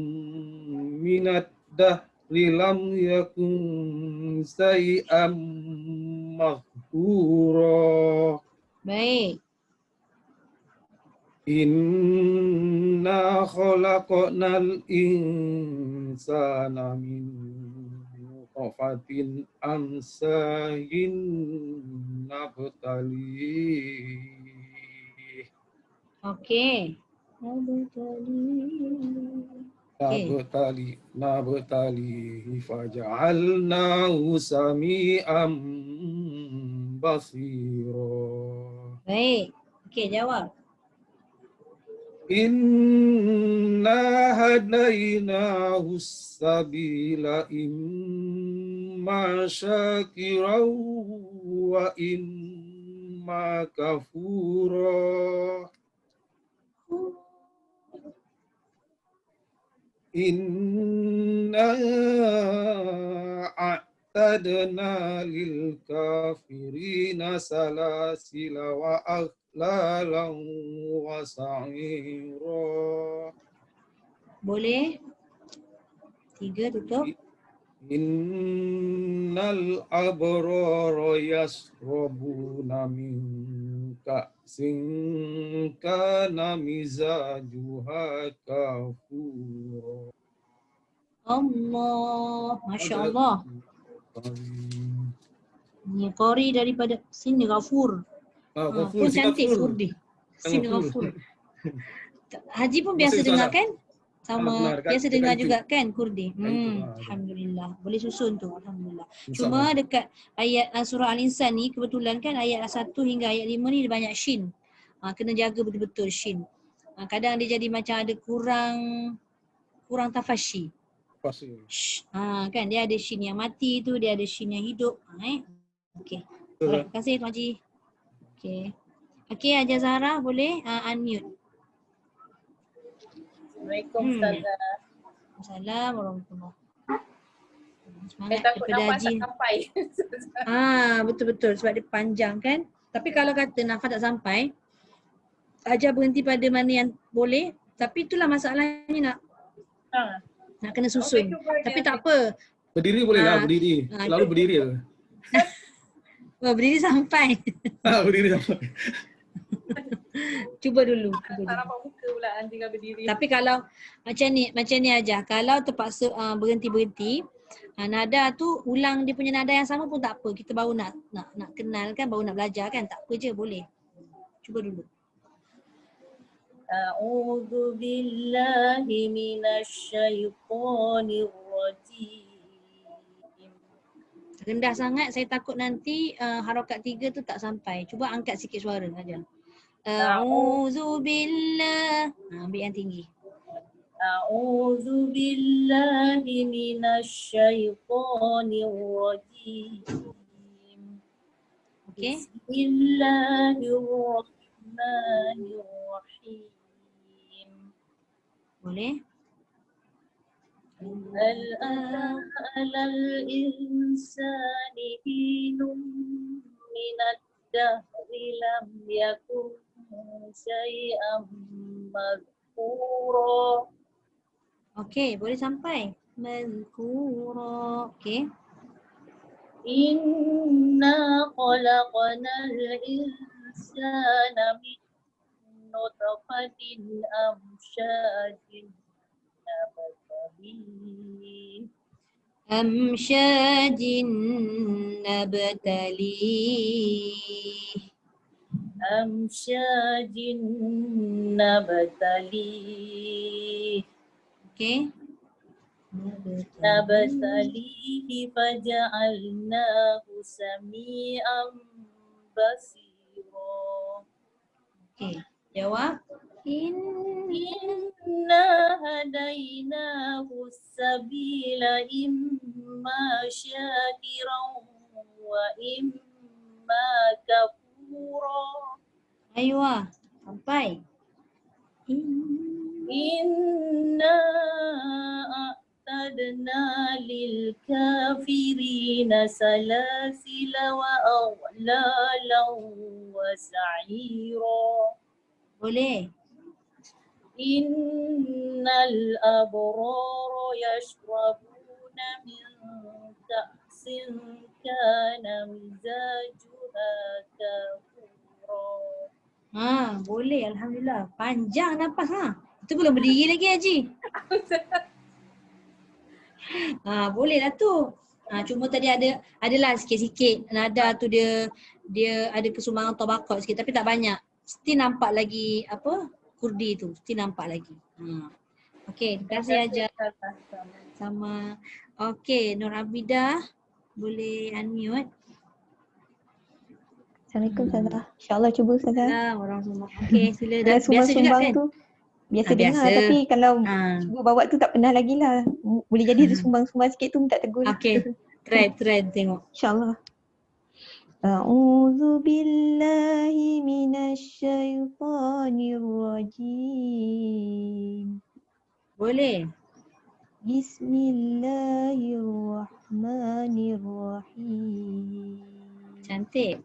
minad dahri lam yakun say'am maghfura. Baik. Inna khalaqnal insana min nutfatin amsajin nabtalih. Okay. Nabtali faja'alnahu sami'an basira. Baik. Okay, jawab. Inna hadainahu sabila imma syakiran wa imma kafura. Inna a'tadna lil kafirina salasila wa aghlalan wa sa'ira. Boleh? 3 tutup. Innal abrara yashrabuna min ka'sin kana mizajuha kafura. Allah. Masya Allah. Ni qari daripada Sin Ghafur. Pun cantik Kurdi. Sin Ghafur. Haji pun biasa dengar kan? Sama biasa dengar juga kan Kurdi. Alhamdulillah. Boleh susun tu. Alhamdulillah. Cuma dekat ayat surah Al-Insan ni kebetulan kan ayat 1 hingga ayat 5 ni banyak shin. Kena jaga betul-betul shin. Kadang dia jadi macam ada kurang tafashi. Kan dia ada shin yang mati tu, dia ada shin yang hidup. Okey. Terima kasih Tuan Haji. Okey. Okey, Haja Zahra boleh unmute. Assalamualaikum Ustazah. Assalamualaikum warahmatullahi. Saya takut nafas tak sampai. Betul-betul sebab dia panjang kan. Tapi kalau kata nafas tak sampai, ajar berhenti pada mana yang boleh. Tapi itulah masalahnya nak kena susun. Tapi tak apa. Berdiri boleh lah, berdiri. Selalu berdiri lah. Berdiri sampai. Berdiri sampai. Cuba dulu. Tak nampak muka pula tinggal berdiri. Tapi kalau macam ni aja. Kalau terpaksa berhenti, Nada tu ulang dia punya nada yang sama pun tak apa. Kita baru nak kenal kan, baru nak belajar kan. Tak apa je, boleh. Cuba dulu. A'udzu billahi minasyaitonir rajim. Rendah sangat, saya takut nanti harakat 3 tu tak sampai. Cuba angkat sikit suara aja. A'udzu billah. Ambil yang tinggi. A'udzu billahi minasyaitonir rajim. Okey. Bismillahirrahmanirrahim. Boleh? Hal ata 'alal insani hinum minad dahri lam yakun syai'an madhkura. Okey, boleh sampai. Madhkura. Okey. Inna khalaqnal insana min nutfatin amsyajin nabtali. Amsyajin nabtali. Amsyajin nabtali. Okey. Nabtalihi faja'alnahu sami'an basira. Okey, jawab. Inna hadainahu sabila imma syakiran wa imma kafura. Aywa, sampai. Inna a'tadna lil kafirina salasila wa aghlalan wa sa'ira. Boleh. Innal abrara yashrabuna min ka'sin kana mizajuha kafura. Boleh. Alhamdulillah. Panjang nafas Itu belum berdiri lagi Haji. Boleh lah tu. Cuma tadi adalah sikit-sikit nada tu dia ada kesumbangan tabaqat sikit tapi tak banyak. Still nampak lagi kurdi tu. Still nampak lagi. Okey, terima kasih Haja. Sama. Okey, Nur Abidah boleh unmute. Assalamualaikum Ustazah. InsyaAllah cuba Ustazah. Okey, sila. Biasa juga kan? Tu biasa dengar tapi kalau cuba bawa tu tak pernah lagi lah. Boleh jadi tu sumbang-sumbang sikit tu minta tegur. Okey. Try tengok. InsyaAllah. A'udzu billahi minasyaitonir rajim. Boleh. Bismillahirrahmanirrahim. Cantik.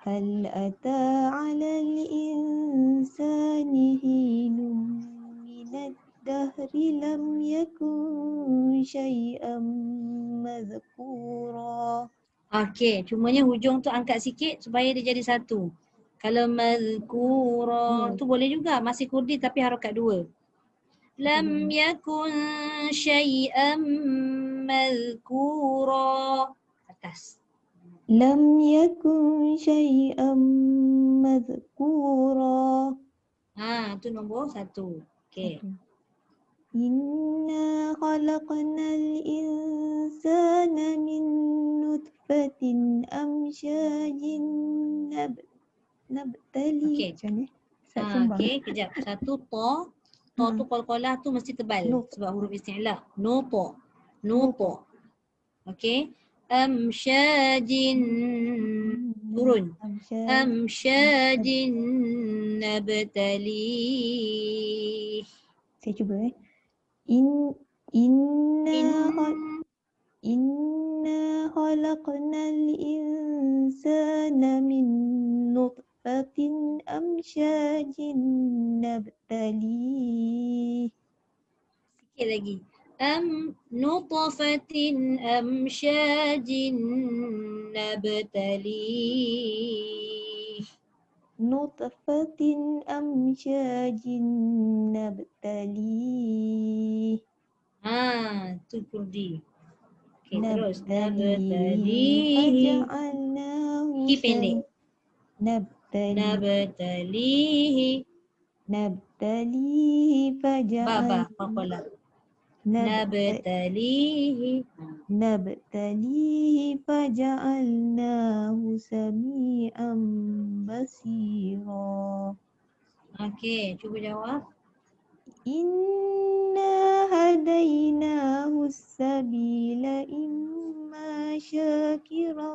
Hal ata 'alal insani hinum minad dahri lam yakun syai'an madhkura. Okey, cumanya hujung tu angkat sikit supaya dia jadi satu. Kalau madhkura tu boleh juga, masih kurdi tapi harakat 2. Lam yakun syai'an madhkura. Atas. Lam yakun syai'an madhkura. Tu nombor 1. Okey. Inna khalaqnal insana min nutfatin amsyajin nabtali. Okey. Okey, kejap. Satu to. To tu qalqalah tu mesti tebal sebab huruf isti'la. No to. Okey. Amsyajin turun. Amsyajin nabtali. Saya cuba Inna khalaqnal insana min nutfatin amsyajin nabtali. Sikit lagi. Nutfatin amsyajin nabtali. Nutfatin amsyajin nabtali. Tu kurdi. Okey, terus Nabtalihi nabtalihi. faja'alnahu Ki pendek. Nabtalihi Nabtalihi. faja'al Qalah. Nabtalihi. Nabtalihi faja'alnahu sami'an basira. Okey, cuba jawab. Inna hadainahu sabila imma syakiran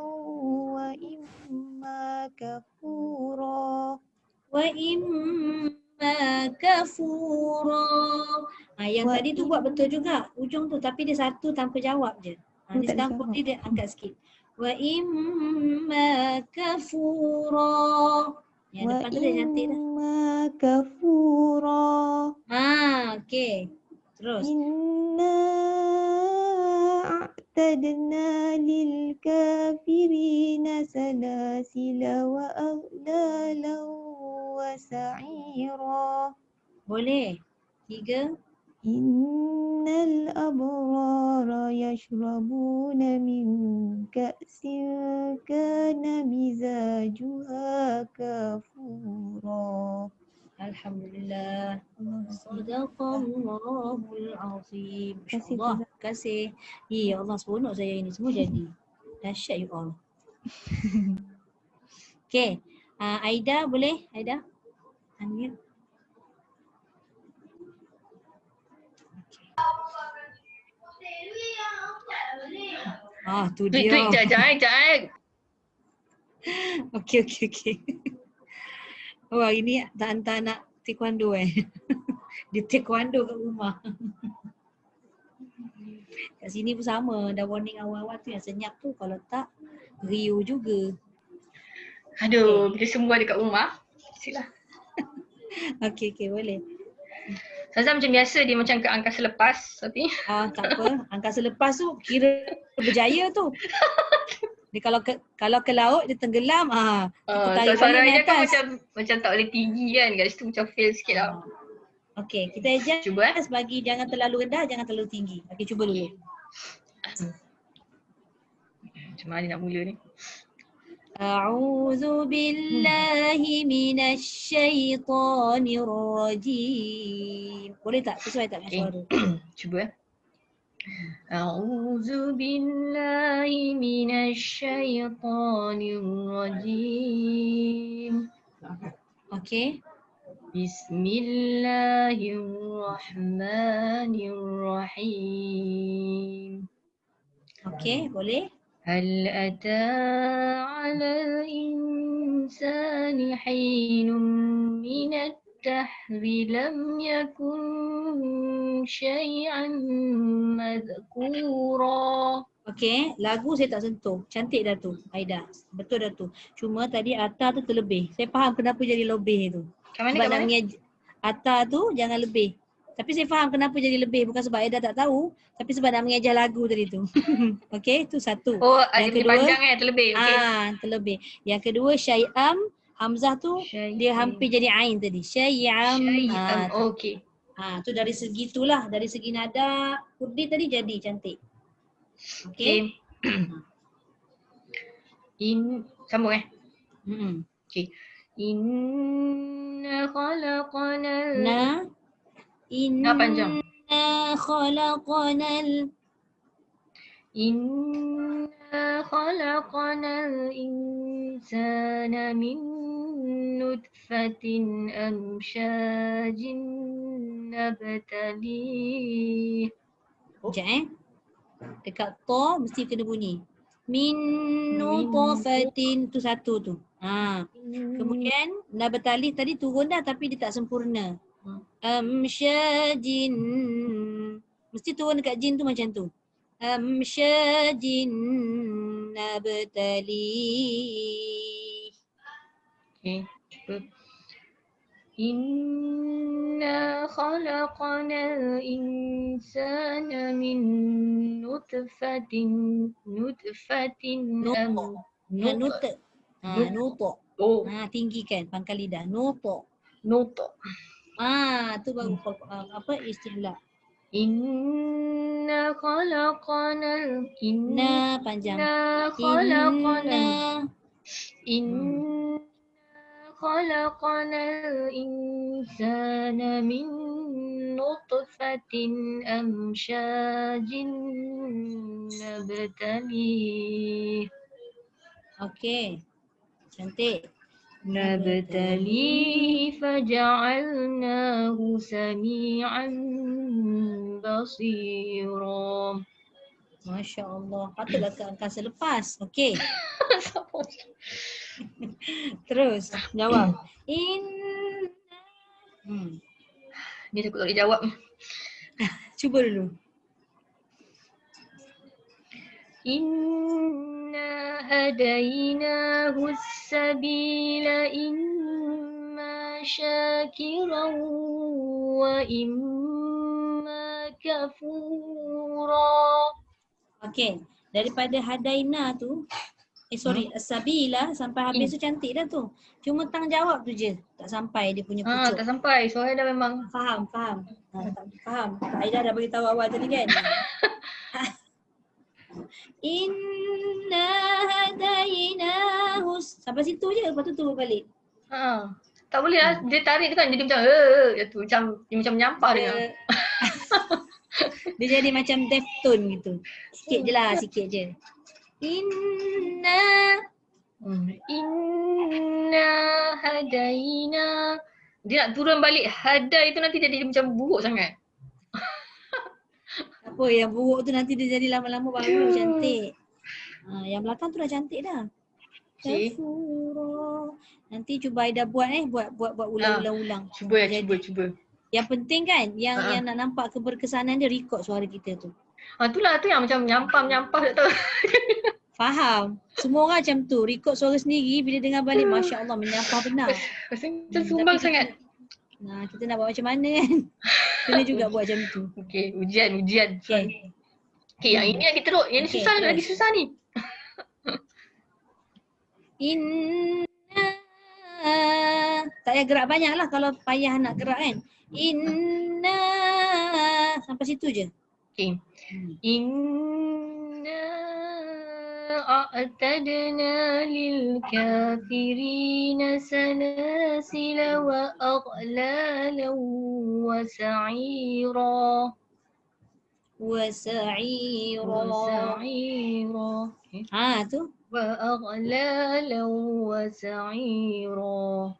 wa imma kafura. Wa imma kafura. Yang tadi tu buat betul juga ujung tu, tapi dia satu tanpa jawab je. Ni sekarang kurdi dia angkat sikit. Wa imma kafura. Yang depan tu dia cantik dah. Wa kafura. Okey. Terus. Inna a'tadna lil kafirina salasila wa aghlalan wa sa'ira. Boleh. 3. Innal abrara yashrabuna min ka'sin kana mizajuha kafura. Alhamdulillah. Sadaqallahul azim. InsyaAllah. Terima kasih. Ya Allah, seronok saya ini. Semua jadi. Dahsyat you all. Okay. Aida boleh? Aida? Unmute. Tu dia. Tweet jap. Okey. Oh, ini tak hantar anak taekwondo Dia taekwondo kat rumah. Kat sini pun sama, dah warning awal-awal tu yang senyap tu, kalau tak Rio juga. Aduh, bila semua dekat rumah, sila. Okey, boleh. Ustazah macam biasa dia macam ke angkasa lepas tapi tak apa. Angkasa lepas tu kira berjaya tu. Dia kalau ke laut dia tenggelam, kita tarik balik ni suaranya atas. kan macam tak boleh tinggi kan, kat situ macam fail sikit lah. Okey, kita adjust bagi jangan terlalu rendah, jangan terlalu tinggi. Okey, cuba dulu. Macam mana nak mula ni? A'udzu billahi minasyaitonir rajim. Boleh tak? Sesuai tak dengan suara? Cuba. A'udzu billahi minasyaitonir rajim. Okey. Bismillahirrahmanirrahim. Okey, boleh? هل أتى على الإنسان حين من الدهر لم يكن شيئا مذكورا. Okey, lagu saya tak sentuh. Cantik dah tu, Aida. Betul dah tu. Cuma tadi Atta tu terlebih. Saya faham kenapa jadi lebih tu. Sebab nak Atta tu jangan lebih. Tapi saya faham kenapa jadi lebih. Bukan sebab Aida tak tahu. Tapi sebab nak mengajar lagu tadi tu. Okey, tu satu. Yang kedua, panjang terlebih. Okay. Terlebih. Yang kedua, syai'am. Hamzah tu dia hampir jadi ain tadi. Syai'am. Okey. Tu dari segi itulah. Dari segi nada kurdi tadi jadi cantik. Okey. Sambung Okey. Inna khalaqanal panjang. Inna khalaqanal insana min nutfatin amsyajin nabtalih. Sekejap Dekat to mesti kena bunyi. Min nutfatin tu satu tu. Kemudian nabtalih tadi turun dah tapi dia tak sempurna. Amsyajin. Mesti turun dekat jin tu macam tu. Amsyajin nabtalih. Okay, cuba. Inna khalaqanal insana min nutfatin nuto. Tinggikan pangkal lidah. Nuto. Nuto. Tu baru apa istilah. Inna khalaqanal Na panjang. Inna khalaqanal insana min nutfatin amsyajin nabtalih. Okey. Cantik. Nabtalih faja'alnahu sami'an basira. Masya Allah. Patutlah ke angka selepas. Okey. Terus jawab. Dia takut tak boleh jawab. Cuba dulu. Inna hadainahu as-sabila imma syakiran wa imma kafura. Okey. Daripada hadaina tu, sabila sampai habis tu cantik dah tu. Cuma tang jawab tu je. Tak sampai dia punya pucuk. Tak sampai. Suara dah memang faham. Tak faham. Aida dah bagi tahu awal tadi kan. Inna hadainahu. Sampai situ je, lepas tu turun balik. Tak boleh lah. Dia tarik tu kan jadi macam dia macam menyampah dia. Dia jadi macam deftone gitu. Sikit je lah, sikit je. Inna hadaina. Dia nak turun balik hadai tu nanti dia jadi macam buruk sangat. Apa yang buruk tu nanti dia jadi lama-lama baru cantik. Yang belakang tu dah cantik dah. Okay. Nanti cuba Aida buat buat ulang-ulang. Cuba. Yang penting kan yang nak nampak keberkesanan dia record suara kita tu. Itulah tu yang macam menyampah tak tahu. Faham. Semua orang macam tu. Record suara sendiri bila dengar balik Masya Allah menyampah benar. Macam sumbang sangat. Kita nak buat macam mana kan. Kena juga buat macam tu. Okey, ujian. Okey, yang ini lagi teruk. Yang ni susah lagi susah ni. Inna. Tak payah gerak banyak lah kalau payah nak gerak kan. Inna. Sampai situ je. Okey. Inna a'tadna lil kafirina sanasila wa aghlalan wa sa'ira. Tu. Wa aghlalan wa sa'ira.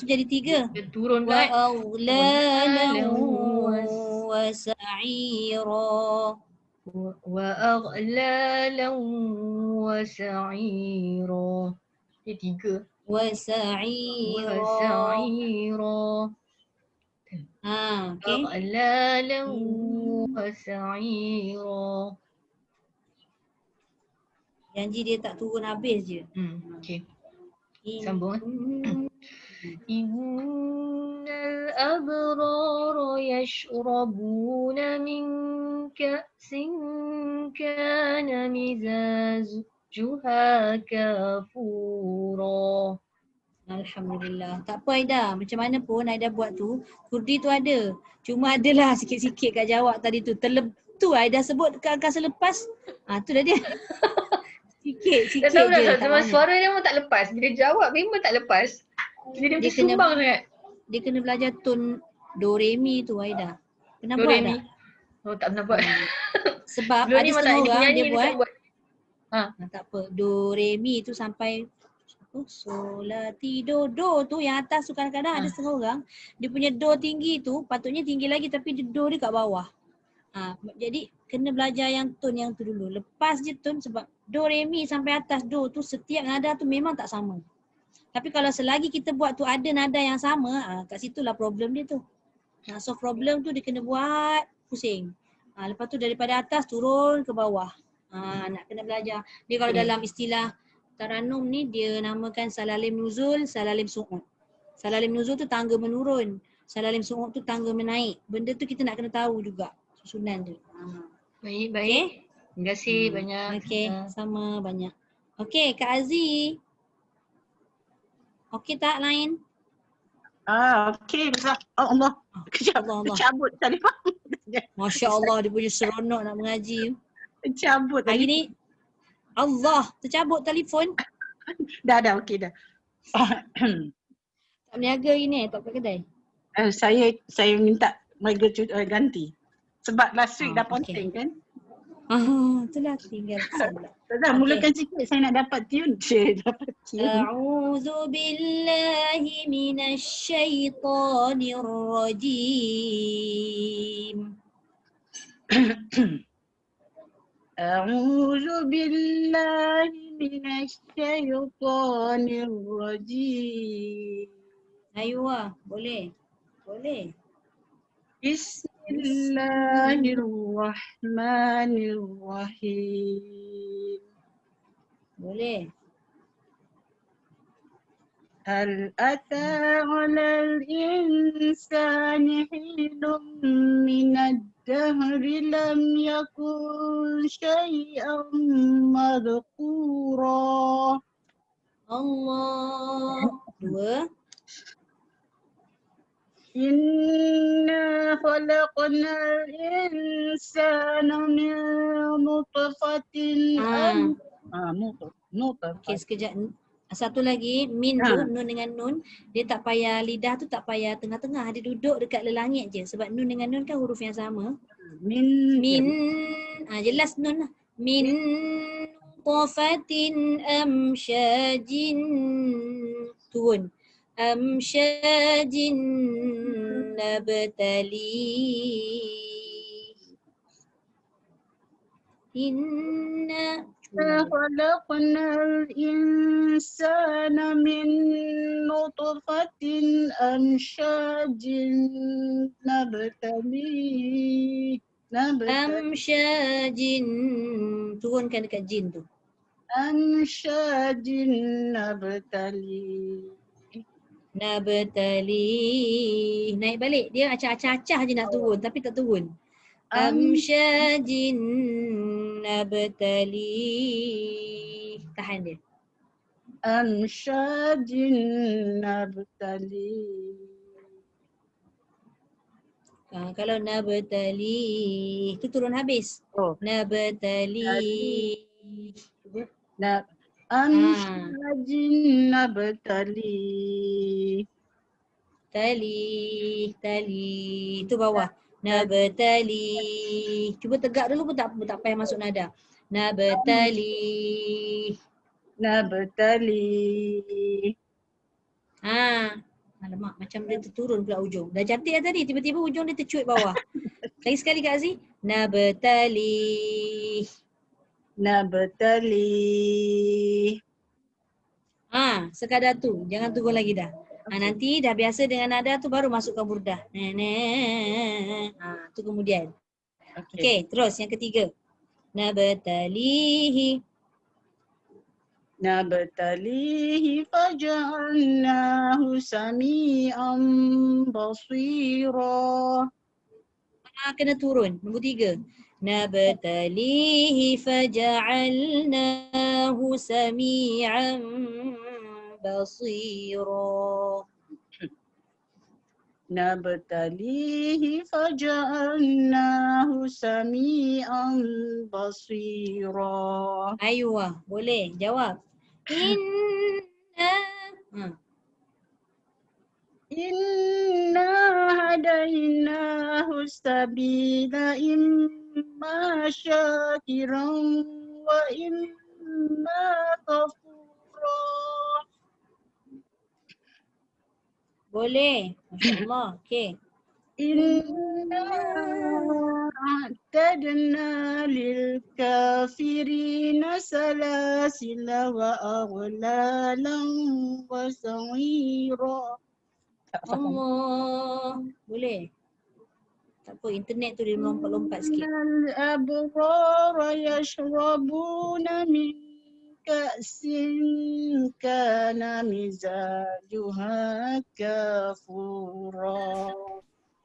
Tu jadi 3. Dia turun wa aghlalan wa sa'ira. Wa aghlalan wa sa'ira. Dia 3. Wa sa'ira. Okey. Aghlalan wa sa'ira. Janji dia tak turun habis je. Okey. Sambung. Innal abrara yashrabuna min ka'sin kana mizajuha kafura. Alhamdulillah. Tak apa Aida. Macam mana pun Aida buat tu, kurdi tu ada. Cuma adalah sikit-sikit kat jawab tadi tu. Tu Aida sebut kat angka selepas. Tu dah dia. Sikit je. Suara dia memang tak lepas. Bila jawab memang tak lepas. Jadi dia sumbang sangat. Dia kena belajar tone do re mi tu Aida. Pernah buat tak? Tak pernah buat. Sebab ada setengah orang dia buat. Tak apa. Do re mi tu sampai sol la ti do tu yang atas tu kadang-kadang ada setengah orang dia punya do tinggi tu patutnya tinggi lagi tapi do dia kat bawah. Jadi kena belajar yang tone yang tu dulu. Lepas je tone sebab do re mi sampai atas do tu setiap nada tu memang tak sama. Tapi kalau selagi kita buat tu ada nada yang sama, kat situlah problem dia tu. So problem tu dia kena buat pusing. Lepas tu daripada atas turun ke bawah. Nak kena belajar. Dia kalau dalam istilah Taranum ni dia namakan salalim nuzul, salalim su'ud. Salalim nuzul tu tangga menurun. Salalim su'ud tu tangga menaik. Benda tu kita nak kena tahu juga susunan dia. Baik. Okay? Terima kasih banyak. Okey, sama banyak. Okey, Kak Aziz. Okey tak lain? Okey. Oh Allah. Cabut telefon. Masya Allah, dia punya seronok nak mengaji. Cabut Hari ni Allah, tercabut telefon. Dah okey dah. Tak berniaga hari ni, tak kat kedai. Saya minta mereka ganti. Sebab last week dah ponting kan. Itulah tinggal pula. Dah mulakan sikit saya nak dapat tune. Dapat tune. A'udzu billahi minasyaitonir rajim. A'udzu billahi minasyaitonir rajim. Aywa, boleh. Boleh. Bismillahirrahmanirrahim. Boleh. Hal ata 'alal insani hinum minad dahri lam yakun syai'an madhkura. Allah. Dua. Inna khalaqnal insana min nutfatin Okey, sekejap. Satu lagi, min tu, nun dengan nun, dia tak payah, lidah tu tak payah tengah-tengah, dia duduk dekat lelangit je. Sebab nun dengan nun kan huruf yang sama. Min. Jelas nun lah. Min nutfatin amsyajin. Turun. Amsyajin nabtali. Inna khalaqnal insana min nutfatin amsyajin nabtali. Amsyajin. Turunkan dekat jin tu. Amsyajin nabtali. Nabtali. Naik balik. Dia acah-acah je nak turun tapi tak turun. Amsyajin nabtali. Tahan dia. Amsyajin nabtali. Kalau nabtali itu turun habis. Nabtali. Amsyajin nabtali. Tali. Itu bawah. Nabtali. Cuba tegak dulu pun tak payah masuk nada. Nabtali. Alamak, macam dia terturun pula ujung. Dah cantik dah tadi, tiba-tiba ujung dia tercuit bawah. Lagi sekali Kak Aziz. Nabtali. Sekadar tu. Jangan turun lagi dah. Nanti dah biasa dengan nada tu baru masukkan burdah. Tu kemudian. Okey, terus yang ketiga. Nabtalihi. Faja'alnahu sami'an basira. Kena turun. Nombor 3. Nabtalihi faja'alnahu sami'an basira. Nabtalihi faja'alnahu sami'an basira. Aywa, boleh jawab. Inna hadainahu sabila imma syakiran wa imma kafura. Boleh. Masya Allah. Okey. Inna a'tadna lil kafirina salasila wa aghlalan wa sa'ira. Allah. Boleh. Tak apa, internet tu dia melompat-lompat sikit. Al-abrara yashrabuna min ka'sin kana mizajuha kafura.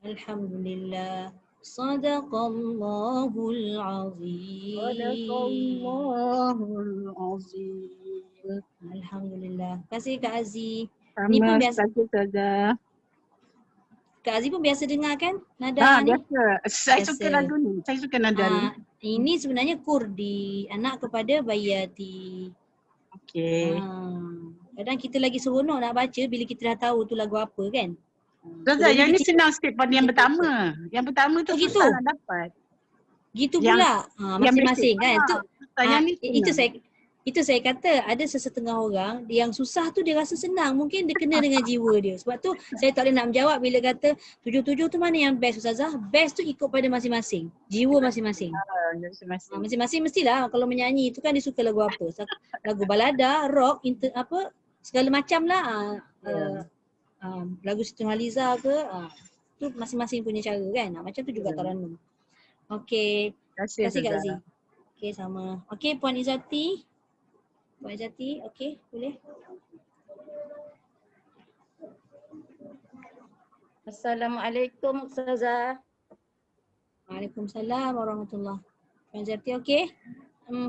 Alhamdulillah. Sadaqallahul azim. Sadaqallahul azim. Alhamdulillah. Terima kasih Kak Aziz. Sama saja saja. Kak Aziz pun biasa dengar kan nada ni? Biasa. Saya suka Biasa. lagu ni. Saya suka nada ni. Ini sebenarnya Kurdi, anak kepada Bayati. Okey. Kadang kita lagi seronok nak baca bila kita dah tahu tu lagu apa kan. Ustazah, yang ni senang sikit pada yang pertama. Yang pertama tu gitu. susah nak dapat. Gitu pula. Masing-masing kan. Itu saya kata ada sesetengah orang yang susah tu dia rasa senang. Mungkin dia kena dengan jiwa dia. Sebab tu saya tak boleh nak menjawab bila kata 77 tu mana yang best Ustazah. Best tu ikut pada masing-masing. Jiwa masing-masing. Masing-masing mestilah kalau menyanyi tu kan dia suka lagu apa. Lagu balada, rock, segala macam lah. Lagu Siti Nurhaliza ke. Tu masing-masing punya cara kan. Macam tu juga Taranum. Okey. Terima kasih Kak Aziz. Okey sama. Okey Puan Izzati. Puan Izzati, okey boleh. Assalamualaikum Ustazah. Waalaikumsalam warahmatullahi. Puan Izzati okey?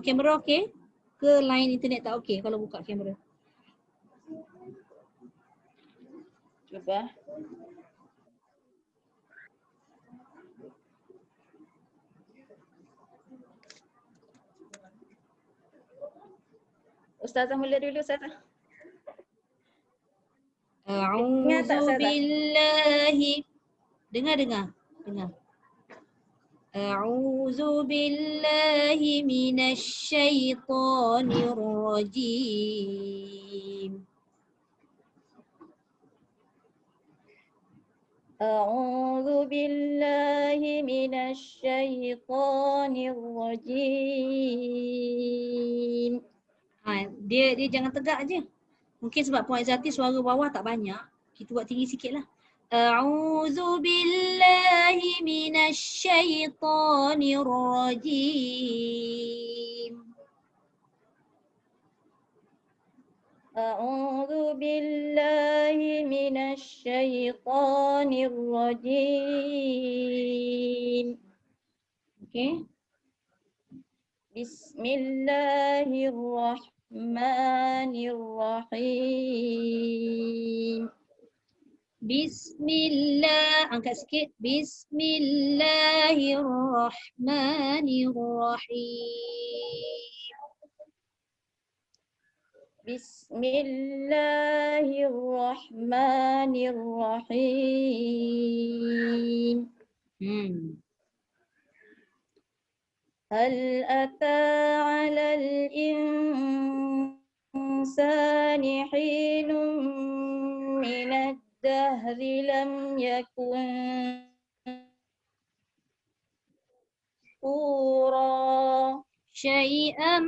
Kamera okey? Ke line internet tak okey kalau buka kamera? Cuba. Ustazah mula dulu Ustazah. A'udzu billahi. Dengar. A'udzu billahi minasy syaithanir rajim. A'udzu billahi minasy syaithanir rajim. Dia jangan tegak je. Mungkin sebab Puan Izzati suara bawah tak banyak. Kita buat tinggi sikit lah. A'udzu billahi minasy syaithanir rajim. A'udzu billahi minasy syaithanir rajim. Okey. Bismillahirrahmanirrahim. Bismillah, angkat sikit. Bismillahirrahmanirrahim. Bismillahirrahmanirrahim. هل أتى على الإنسان حين من الدهر لم يكن مذكورا شيئا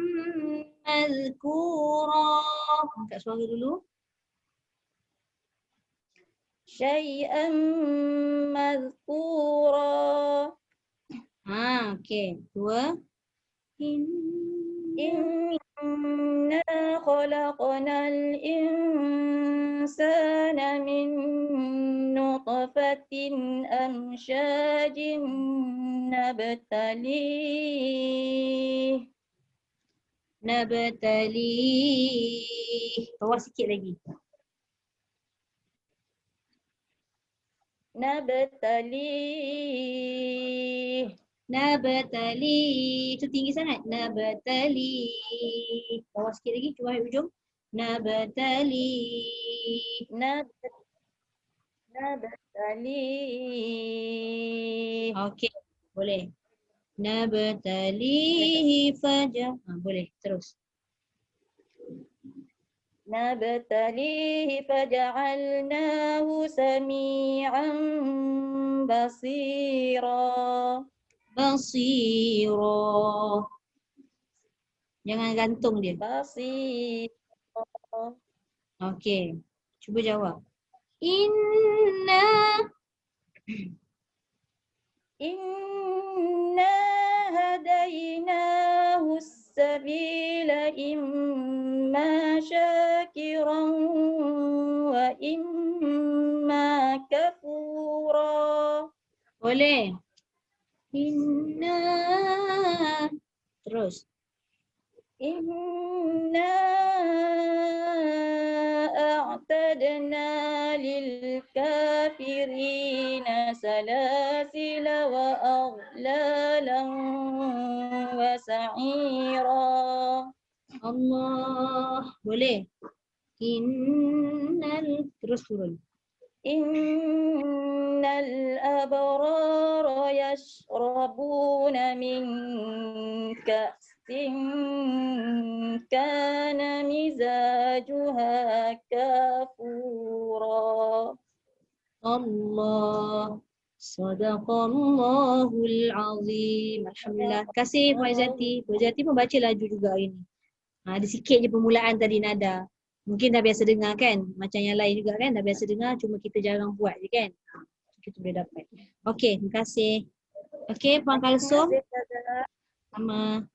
مذكورا. Angkat suara dulu. شيئا مذكورا. Okey. Dua. Inna khalaqnal insana min nutfatin amsyajin nabtalih. Bawah sikit lagi. Nabtali. Itu tinggi sangat. Nabtali. Bawah sikit lagi. Cuba hujung. Nabtali. Nabtali. Okey. Boleh. Nabtalihi fajah. Boleh. Terus. Nabtalihi faja'alnahu sami'an basira. Basira. Jangan gantung dia. Basira. Okey. Cuba jawab. Inna hadainahu sabila imma syakiran wa imma kafura. Boleh. Inna. Terus. Inna a'tadna lil kafirin سلاسل وأغلالا وسعيرا. Allah. Boleh? Innal, terus turun. Innal abrara yashrabuna min ka'sin kana mizajuha kafura. Allah. Sadaqallahul azim. Alhamdulillah. Terima kasih Puan Izzati. Puan Izzati pun baca laju juga hari ni. Ada sikit je permulaan tadi nada. Mungkin dah biasa dengar kan? Macam yang lain juga kan? Dah biasa dengar, cuma kita jarang buat je kan? Kita boleh dapat. Okey, terima kasih. Okey, Puan Kalsum. Sama.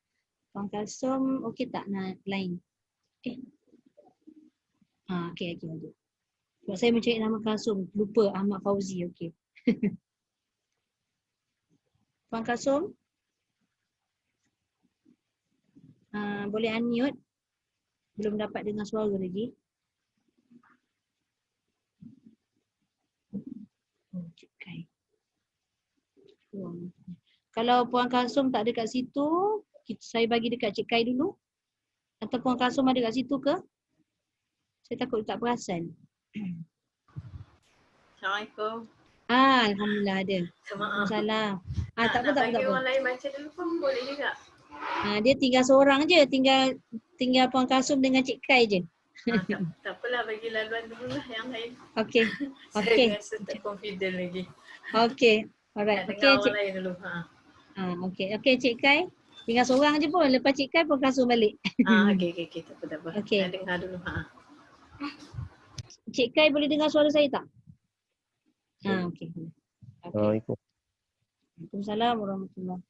Puan Kalsum, okey tak nak lain? Okey. Okey, ada. Sebab saya mencari nama Kalsum, lupa Ahmad Fauzi. Okey. Puan Kalsum? Boleh unmute? Belum dapat dengar suara lagi. Cik Kai. Kalau Puan Kalsum tak ada kat situ, saya bagi dekat Cik Kai dulu. Atau Puan Kalsum ada kat situ ke? Saya takut tak perasan. Assalamualaikum. Alhamdulillah ada. Maaf. Salah. Tak apa, nak tak bagi apa. orang lain baca dulu pun boleh juga. Dia tinggal seorang je, tinggal Puan Kalsum dengan Cik Kai je. Tak apalah, bagi laluan dulu lah yang lain. Okey. Saya rasa tak confident lagi. Okey. Alright. Nak Okey, dengar Cik. orang lain dulu. Okey. Okey, Cik Kai. Tinggal seorang je pun. Lepas Cik Kai Puan Kalsum balik. Okey. Tak apa. Okey. Nak dengar dulu. Cik Kai boleh dengar suara saya tak? Okey. Assalamualaikum. Waalaikumsalam warahmatullahi.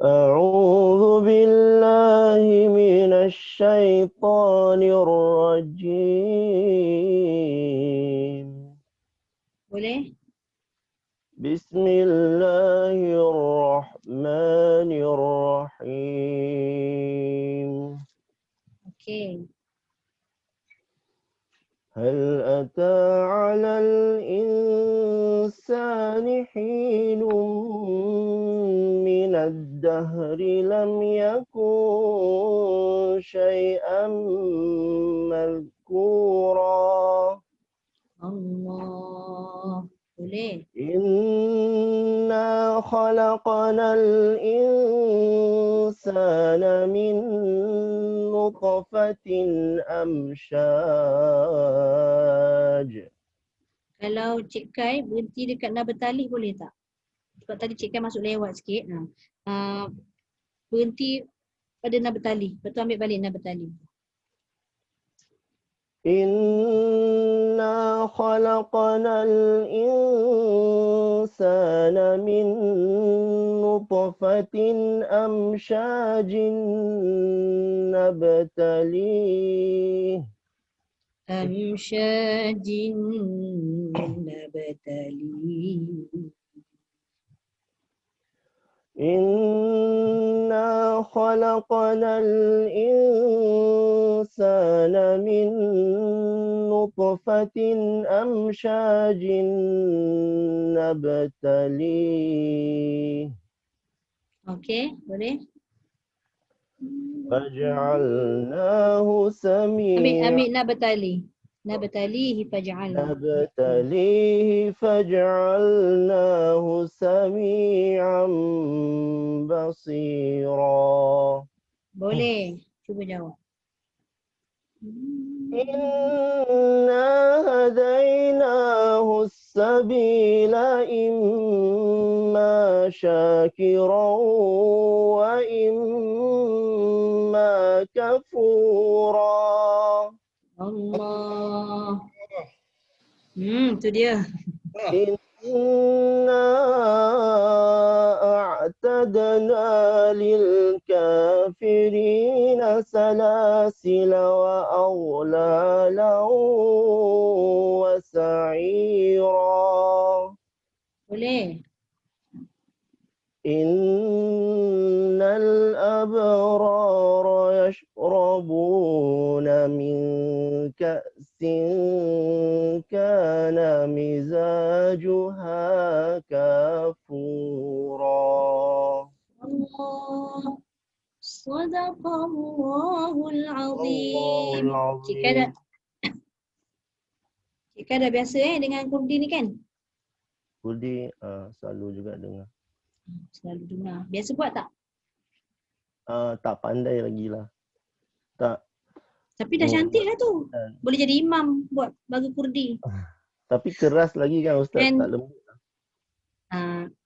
أعوذ بالله من الشيطان الرجيم. Boleh? بسم الله الرحمن الرحيم. Okey. هل أتى على الإنسان حين من الدهر لم يكن شيئا مذكورا. Allah. Boleh. إنا خلقنا الإنسان من نطفة أمشاج. Kalau Cik Kai berhenti dekat Nabatalih boleh tak? Sebab tadi Cik Kai masuk lewat sikit. Berhenti pada Nabatalih. Lepas tu ambil balik Nabatalih. إنا خلقنا الإنسان من نطفة أمشاج نبتليه. أمشاج نبتليه. إنا خلقنا الإنسان من نطفة أمشاج نبتليه. Okey, boleh? فجعلناه سميعا. Ambil Nabatalih. Nabatalihi faj'al. نبتليه فجعلناه سميعا بصيرا. Boleh. Cuba jawab. إنا هديناه السبيل إما شاكرا وإما كفورا. Allah. Tu dia. إنا أعتدنا للكافرين سلاسل وأغلالا وسعيرا. Boleh. كان مزاجها كافورا. Allah. Sadaqallahul azim. Allahul Cik dah biasa dengan kurdi ni kan? Kurdi selalu juga dengar. Selalu dengar. Biasa buat tak? Tak pandai lagi lah. Tak. Tapi dah cantik lah tu. Boleh jadi imam buat lagu kurdi. Tapi keras lagi kan Ustaz, tak lembut.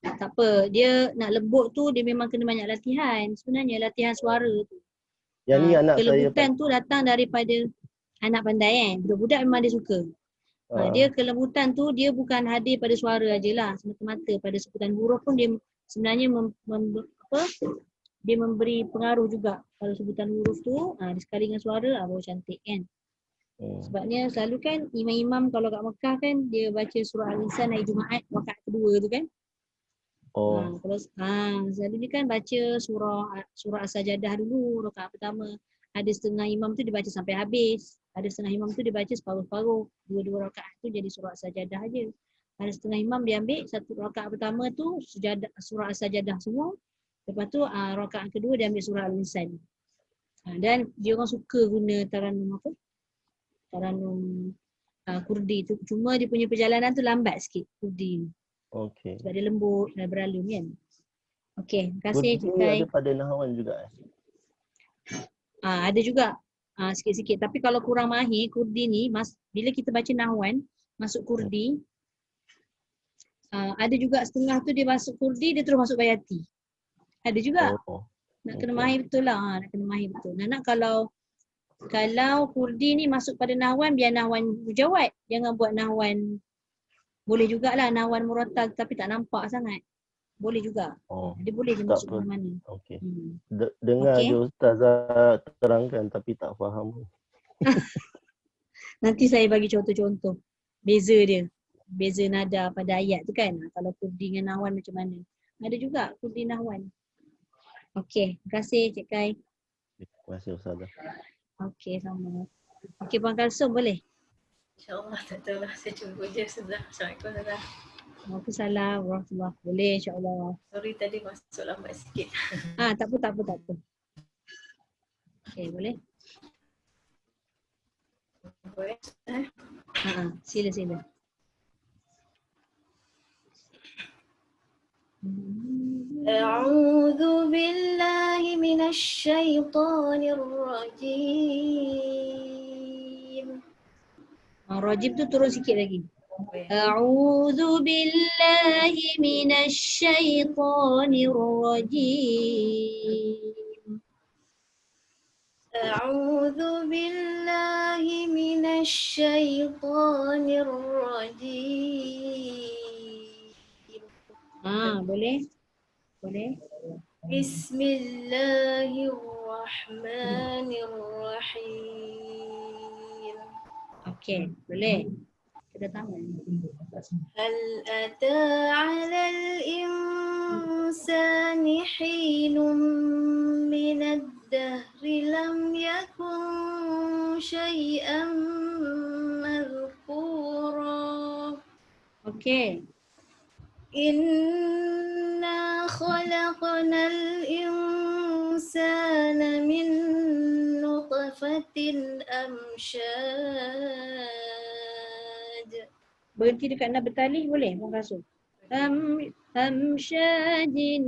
Tak apa. Dia nak lembut tu dia memang kena banyak latihan. Sebenarnya latihan suara tu. Yang ni anak saya kelembutan tu datang daripada anak pandai kan. Budak-budak memang dia suka. Dia kelembutan tu dia bukan hadir pada suara ajalah. Semata-mata pada sebutan huruf pun dia sebenarnya dia memberi pengaruh juga. Kalau sebutan huruf tu sekali dengan suara baru cantik kan. Sebabnya selalu kan imam-imam kalau kat Mekah kan dia baca surah Al-Insan hari Jumaat rakaat kedua tu kan. Kalau selalu ni kan baca surah As-Sajadah dulu rakaat pertama. Ada setengah imam tu dia baca sampai habis. Ada setengah imam tu dia baca separuh-separuh. Dua-dua rakaat tu jadi surah As-Sajadah aja. Ada setengah imam dia ambil satu rakaat pertama tu surah As-Sajadah semua. Lepas tu rakaat kedua dia ambil surah Al-Insan. Dan dia orang suka guna taranum kurdi tu. Cuma dia punya perjalanan tu lambat sikit kurdi ni. Okey. Sebab dia lembut dan beralun kan. Okey, terima kasih Cik Kurdi Kai. ada pada Nahwan juga Ada juga sikit-sikit. Tapi kalau kurang mahir kurdi ni bila kita baca Nahwan masuk kurdi ada juga setengah tu dia masuk kurdi dia terus masuk bayati. Ada juga. Nak kena mahir betul lah. Nak kena mahir betul. Nak kalau kurdi ni masuk pada Nahwan, biar Nahwan mujawad. Jangan buat Nahwan. Boleh jugalah Nahwan murattal tapi tak nampak sangat. Boleh juga. Dia boleh je masuk mana-mana. Okey. Dengar je Ustazah terangkan tapi tak faham. Nanti saya bagi contoh-contoh. Beza dia. Beza nada pada ayat tu kan. Kalau kurdi dengan Nahwan macam mana. Ada juga kurdi Nahwan. Okey, terima kasih Cik Kai. Terima kasih Ustazah. Okey, sama. Okey, Puan Kalsum boleh? InsyaAllah tak tahu lah. Saya cuba je Ustazah. Assalamualaikum Ustazah. Waalaikumsalam warahmatullahi. Boleh insyaAllah. Sorry tadi masuk lambat sikit. Tak apa. Okey, boleh? Boleh? Sila. أعوذ بالله من الشيطان الرجيم. Rajim tu turun sikit lagi. A'udzu billahi minasy syaithanir rajim. أعوذ بالله من الشيطان الرجيم. Boleh? Bismillahirrahmanirrahim. Okey, boleh. Kita tahu. هل أتى على الإنسان حين من الدهر لم يكن شيئا مذكورا. Okey. إنا خلقنا الإنسان من نطفة أمشاج. Berhenti dekat nabtalih boleh? Puan Kalsum. Amsyajin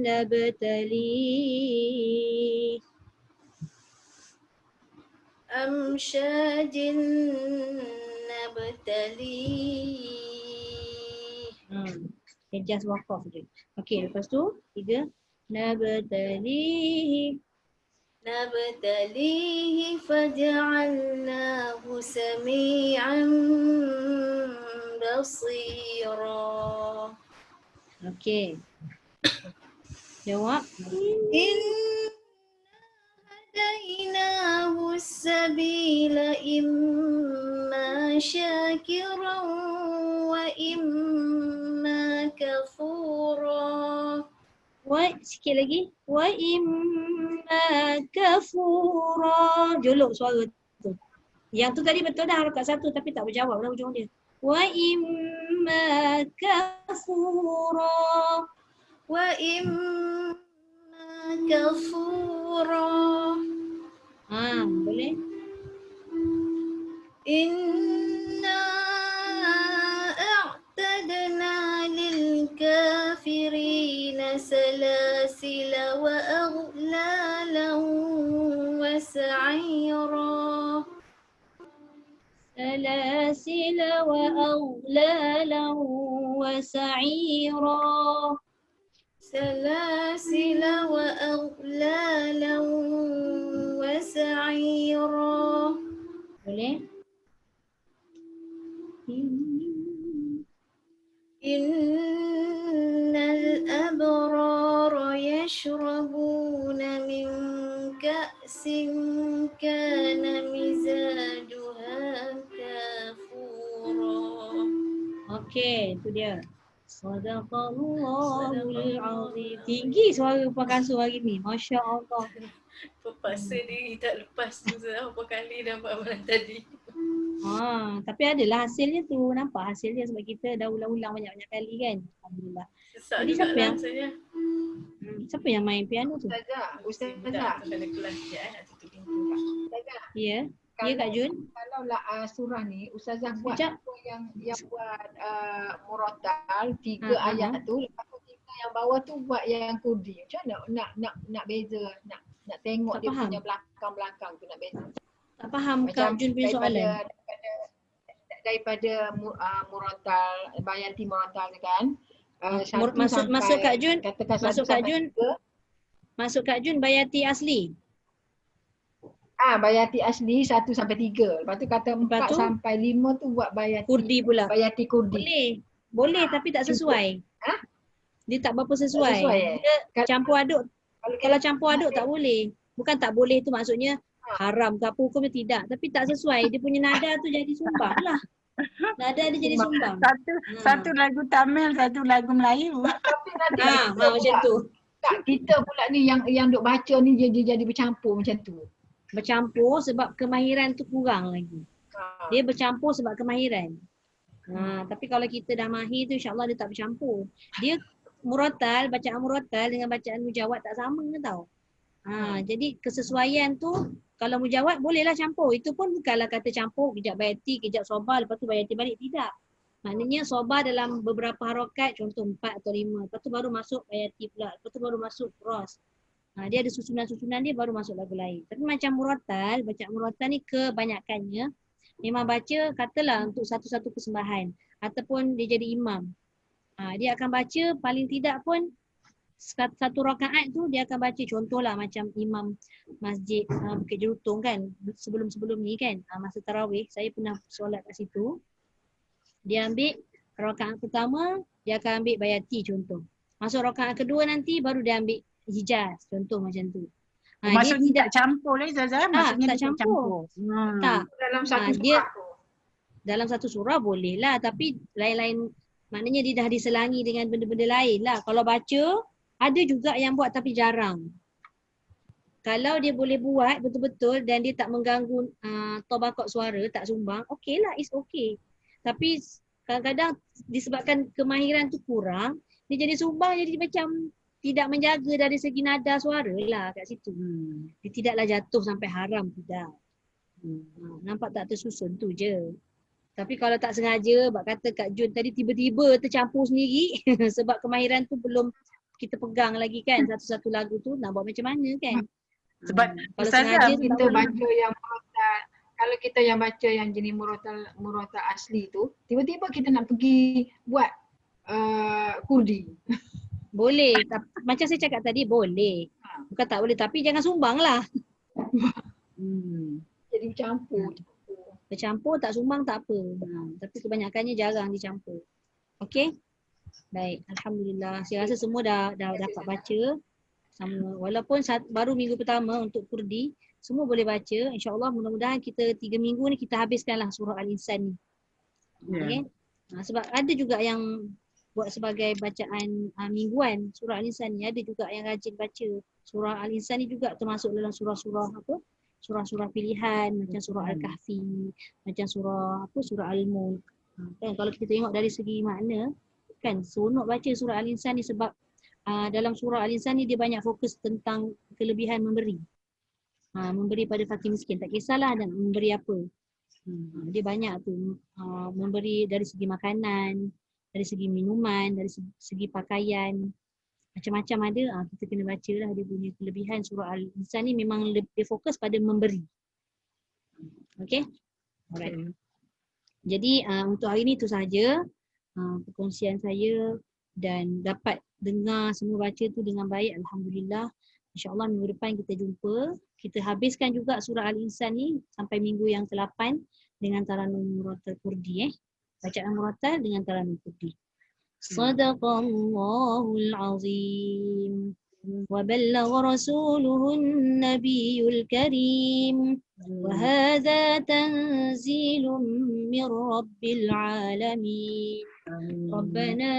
nabtalih. Amsyajin nabtalih. Just walk off je. Okey, lepas tu 3 nabtalihi faja'alnahu sami'an basira. Okey. Jawab. Inna hadainahu as-sabila imma syakiran wa imma kafura. Sikit lagi. Wa imma kafura. Jolok suara tu. Yang tu tadi betul dah harakat satu tapi tak berjawab lah ujung dia. Wa imma kafura. Wa imma kafura. Boleh? Inna a'tadna lil kafirina salasila wa aghlalan wa sa'ira. سلاسل وأغلالا وسعيرا. سلاسل وأغلالا وسعيرا. Boleh? إن الأبرار يشربون من كأس كان مزاجها كافورا. Okey, itu dia. Sadaqallahul azim. Tinggi suara Puan Kasur hari ni. Masya Allah. Terpaksa diri tak lepas tu berapa kali dah buat malam tadi. Tapi adalah hasilnya tu. Nampak hasilnya sebab kita dah ulang-ulang banyak-banyak kali kan. Alhamdulillah. Sesak Jadi juga siapa lah yang rasanya. siapa yang main piano tu? Ustazah. Kena kelas sekejap nak tutup pintu. Ya. Ya Kak Jun. Kalau surah ni Ustazah buat Sekejap. yang buat murattal 3 Ha, ha, ayat ha. tu, lepas tu 3 yang bawah tu buat yang kurdi. Macam mana nak beza, nak tengok Tak dia faham. punya belakang-belakang tu nak beza. Tak faham Kak Jun punya soalan. Daripada murattal, bayati murattal tu kan. Satu Masuk Kak Jun. katakan Masuk satu Kak sampai Jun. tiga. Masuk Kak Jun bayati asli. Bayati asli 1 sampai 3. Lepas tu kata 4 tu? sampai 5 tu buat bayati Kurdi pula. Bayati kurdi. Boleh tapi tak sesuai. Dia tak berapa sesuai. sesuai, Dia campur aduk. Kalau campur aduk tak boleh. Bukan tak boleh tu maksudnya haram ke apa hukumnya tidak. Tapi tak sesuai. Dia punya nada tu jadi sumbang lah. Nada dia jadi sumbang. Satu lagu Tamil, satu lagu Melayu. Macam tu. Tak, kita pula ni yang duk baca ni dia jadi bercampur macam tu. Bercampur sebab kemahiran tu kurang lagi. Dia bercampur sebab kemahiran. Tapi kalau kita dah mahir tu insya-Allah dia tak bercampur. Dia murattal, bacaan murattal dengan bacaan mujawad tak sama tau. Jadi kesesuaian tu kalau mujawad bolehlah campur. Itu pun bukanlah kata campur kejap bayati, kejap sobar, lepas tu bayati balik. Tidak. Maknanya sobar dalam beberapa harakat, contoh 4 atau 5. Lepas tu baru masuk bayati pula. Lepas tu baru masuk ros. Dia ada susunan-susunan dia baru masuk lagu lain. Tapi macam murattal, bacaan murattal ni kebanyakannya memang baca katalah untuk satu-satu persembahan ataupun dia jadi imam. Dia akan baca paling tidak pun satu rakaat tu dia akan baca contohlah macam imam masjid Bukit Jerutong kan sebelum-sebelum ni kan masa tarawih saya pernah solat kat situ. Dia ambil rakaat pertama dia akan ambil bayati contoh. Masuk rakaat kedua nanti baru dia ambil Hijaz contoh macam tu. Maksudnya tak campur lah Zaza. Maksudnya tak campur. Tak. Dalam satu dia, surah tu. Dalam satu surah boleh lah tapi lain-lain maknanya dia dah diselangi dengan benda-benda lain lah. Kalau baca ada juga yang buat tapi jarang. Kalau dia boleh buat betul-betul dan dia tak mengganggu tabaqat suara, tak sumbang, okey lah, it's okay. Tapi kadang-kadang disebabkan kemahiran tu kurang, dia jadi sumbang jadi macam tidak menjaga dari segi nada suara lah kat situ. Dia tidaklah jatuh sampai haram, tidak. Nampak tak tersusun tu je. Tapi kalau tak sengaja, bak kata Kak Jun tadi tiba-tiba tercampur sendiri sebab kemahiran tu belum kita pegang lagi kan satu-satu lagu tu nak buat macam mana kan. Sebab kalau Ustazah sengaja kita baca yang murattal, kalau kita yang baca yang jenis murattal asli tu, tiba-tiba kita nak pergi buat kurdi. Boleh, macam saya cakap tadi boleh. Bukan tak boleh tapi jangan sumbang lah. Jadi bercampur. Bercampur tak sumbang tak apa. Tapi kebanyakannya jarang dicampur. Okey? Baik, alhamdulillah. Saya rasa semua dah dapat baca. Sama walaupun baru minggu pertama untuk kurdi, semua boleh baca. InsyaAllah mudah-mudahan kita 3 minggu ni kita habiskanlah surah Al-Insan ni. Okay? Sebab ada juga yang buat sebagai bacaan mingguan surah Al-Insan ni. Ada juga yang rajin baca surah Al-Insan ni juga termasuk dalam surah-surah apa surah-surah pilihan macam surah Al-Kahfi, macam surah Al-Mulk. Kan kalau kita tengok dari segi makna, kan seronok baca surah Al-Insan ni sebab dalam surah Al-Insan ni dia banyak fokus tentang kelebihan memberi. Memberi pada fakir miskin, tak kisahlah dan memberi apa. Dia banyak tu memberi dari segi makanan, dari segi minuman, dari segi pakaian, macam-macam ada. Kita kena baca lah dia punya kelebihan. Surah Al-Insan ni memang lebih fokus pada memberi. Okay, alright. Jadi untuk hari ni tu sahaja perkongsian saya, dan dapat dengar semua baca tu dengan baik, alhamdulillah. InsyaAllah minggu depan kita jumpa. Kita habiskan juga surah Al-Insan ni sampai minggu yang ke-8 dengan taranum Muratal Kurdi. Bacaan Muratal dengan taranum Kurdi. Sadaqallahul azim. وبلغ رسوله النبي الكريم وهذا تنزيل من رب العالمين ربنا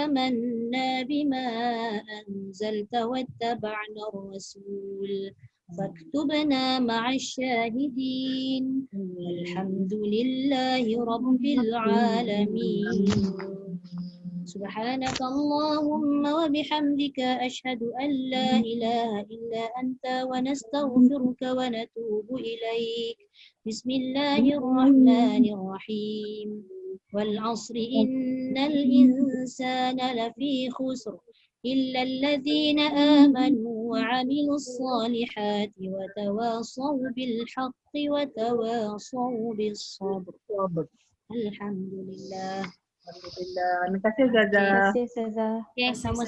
آمنا بما أنزلت واتبعنا الرسول فاكتبنا مع الشاهدين الحمد لله رب العالمين سبحانك اللهم وبحمدك أشهد أن لا إله إلا أنت ونستغفرك ونتوب إليك بسم الله الرحمن الرحيم والعصر إن الإنسان لفي خسر إلا الذين آمنوا وعملوا الصالحات وتواصوا بالحق وتواصوا بالصبر الحمد لله. Alhamdulillah. Terima kasih Zaza. Terima kasih Ustazah. Okay, sama